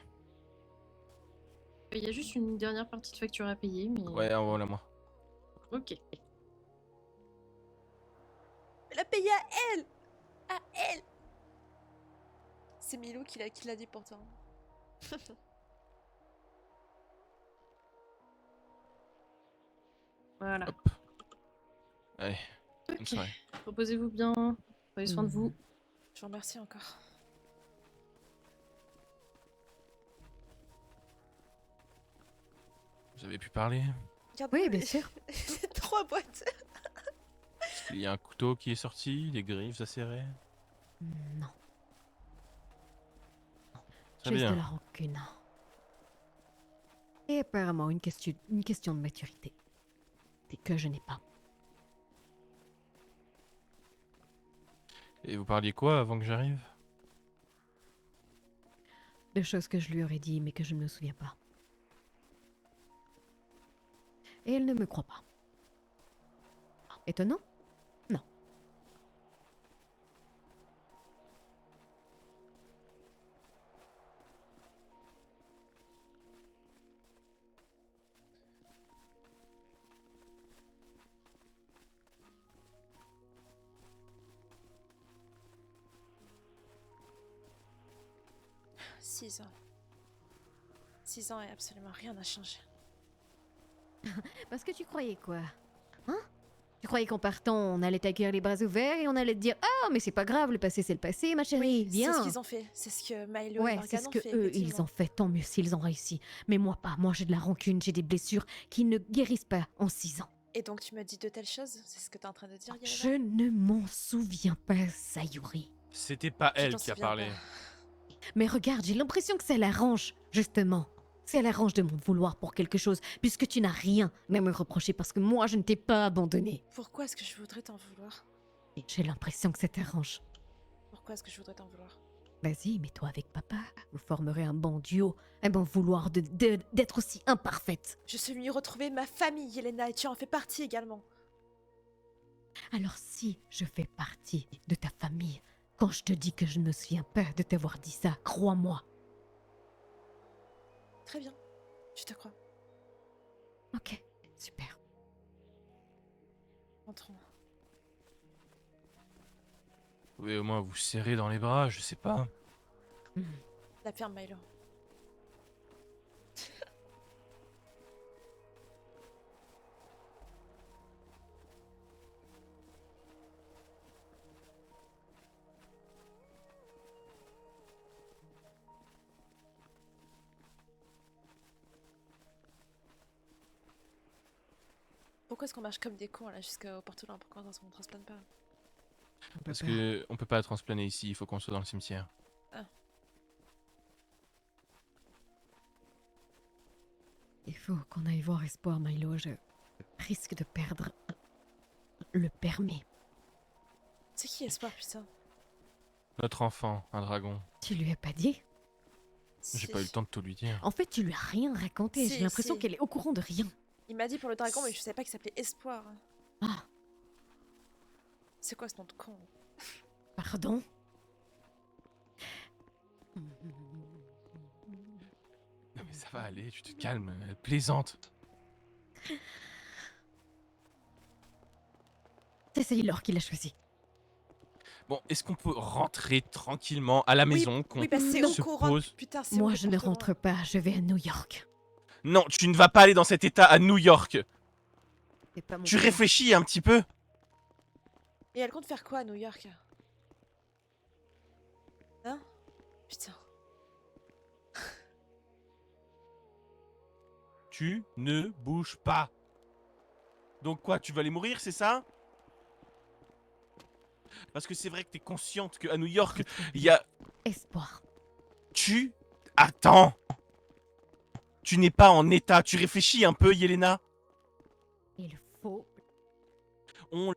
Il y a juste une dernière partie de facture à payer, mais. Ouais, envoie-la-moi. Ok. La payer à elle! À elle! C'est Milou qui l'a dit pourtant. Voilà. Hop. Allez, bonne Ok. soirée. Reposez-vous bien. Prenez soin de vous. Je vous remercie encore. Vous avez pu parler? Oui, bien sûr. 3 boîtes. Est-ce qu'il y a un couteau qui est sorti? Des griffes acérées? Non. Très Juste bien. de la rancune. Et apparemment une question de maturité. Et que je n'ai pas. Et vous parliez quoi avant que j'arrive? De choses que je lui aurais dit mais que je ne me souviens pas. Et elle ne me croit pas. Étonnant? Non. « 6 ans. 6 ans et absolument rien n'a changé. Parce que tu croyais quoi? Hein? Tu croyais qu'en partant, on allait t'accueillir les bras ouverts et on allait te dire ah mais c'est pas grave, le passé c'est le passé, ma chérie, C'est viens. ce qu'ils ont fait. C'est ce que Milo et Ouais, Morgan c'est ce ont que fait, eux ils effectivement. ont fait, tant mieux s'ils ont réussi. Mais moi pas, moi j'ai de la rancune, j'ai des blessures qui ne guérissent pas en 6 ans. Et donc tu me dis de telles choses? C'est ce que t'es en train de dire, Yelena? Je ne m'en souviens pas, Sayuri. C'était pas Je elle t'en qui a souviens parlé. pas. Mais regarde, j'ai l'impression que ça l'arrange, justement. Ça l'arrange de m'en vouloir pour quelque chose, puisque tu n'as rien à me reprocher parce que moi je ne t'ai pas abandonné. Pourquoi est-ce que je voudrais t'en vouloir? J'ai l'impression que ça t'arrange. Pourquoi est-ce que je voudrais t'en vouloir? Vas-y, mets-toi avec papa. Vous formerez un bon duo, un bon vouloir d'être aussi imparfaite. Je suis venue retrouver ma famille, Yelena, et tu en fais partie également. Alors si je fais partie de ta famille, quand je te dis que je ne me souviens pas de t'avoir dit ça, crois-moi. Très bien, je te crois. Ok, super. Entrons. Vous pouvez au moins vous serrer dans les bras, je sais pas. La ferme, Milo. Pourquoi est-ce qu'on marche comme des cons là jusqu'au Portolan? Pourquoi on se transplane pas? Parce que on peut pas transplaner ici, il faut qu'on soit dans le cimetière. Il faut qu'on aille voir Espoir, Milo. Je risque de perdre le permis. C'est qui Espoir, putain? Notre enfant, un dragon. Tu lui as pas dit? J'ai pas eu le temps de tout lui dire. En fait, tu lui as rien raconté. Si, J'ai l'impression si. qu'elle est au courant de rien. Il m'a dit pour le dragon, mais je savais pas qu'il s'appelait Espoir. Ah, C'est quoi ce nom de con? pardon? Non mais ça va aller, tu te calmes, elle plaisante. C'est Sailor qui l'a choisi. Bon, est-ce qu'on peut rentrer tranquillement à la maison, qu'on Oui, bah c'est Non. où se qu'on rentre? pose? Putain, c'est où Moi, le je ne Portolan, rentre pas. Je vais à New York. Non, tu ne vas pas aller dans cet état à New York. C'est pas mon Tu plan. réfléchis un petit peu. Et elle compte faire quoi à New York? Hein? Putain. Tu ne bouges pas. Donc quoi, tu vas aller mourir, c'est ça? Parce que c'est vrai que t'es consciente qu'à New York, il y a... Espoir. Tu... Attends. Tu n'es pas en état. Tu réfléchis un peu, Yelena. Il faut... On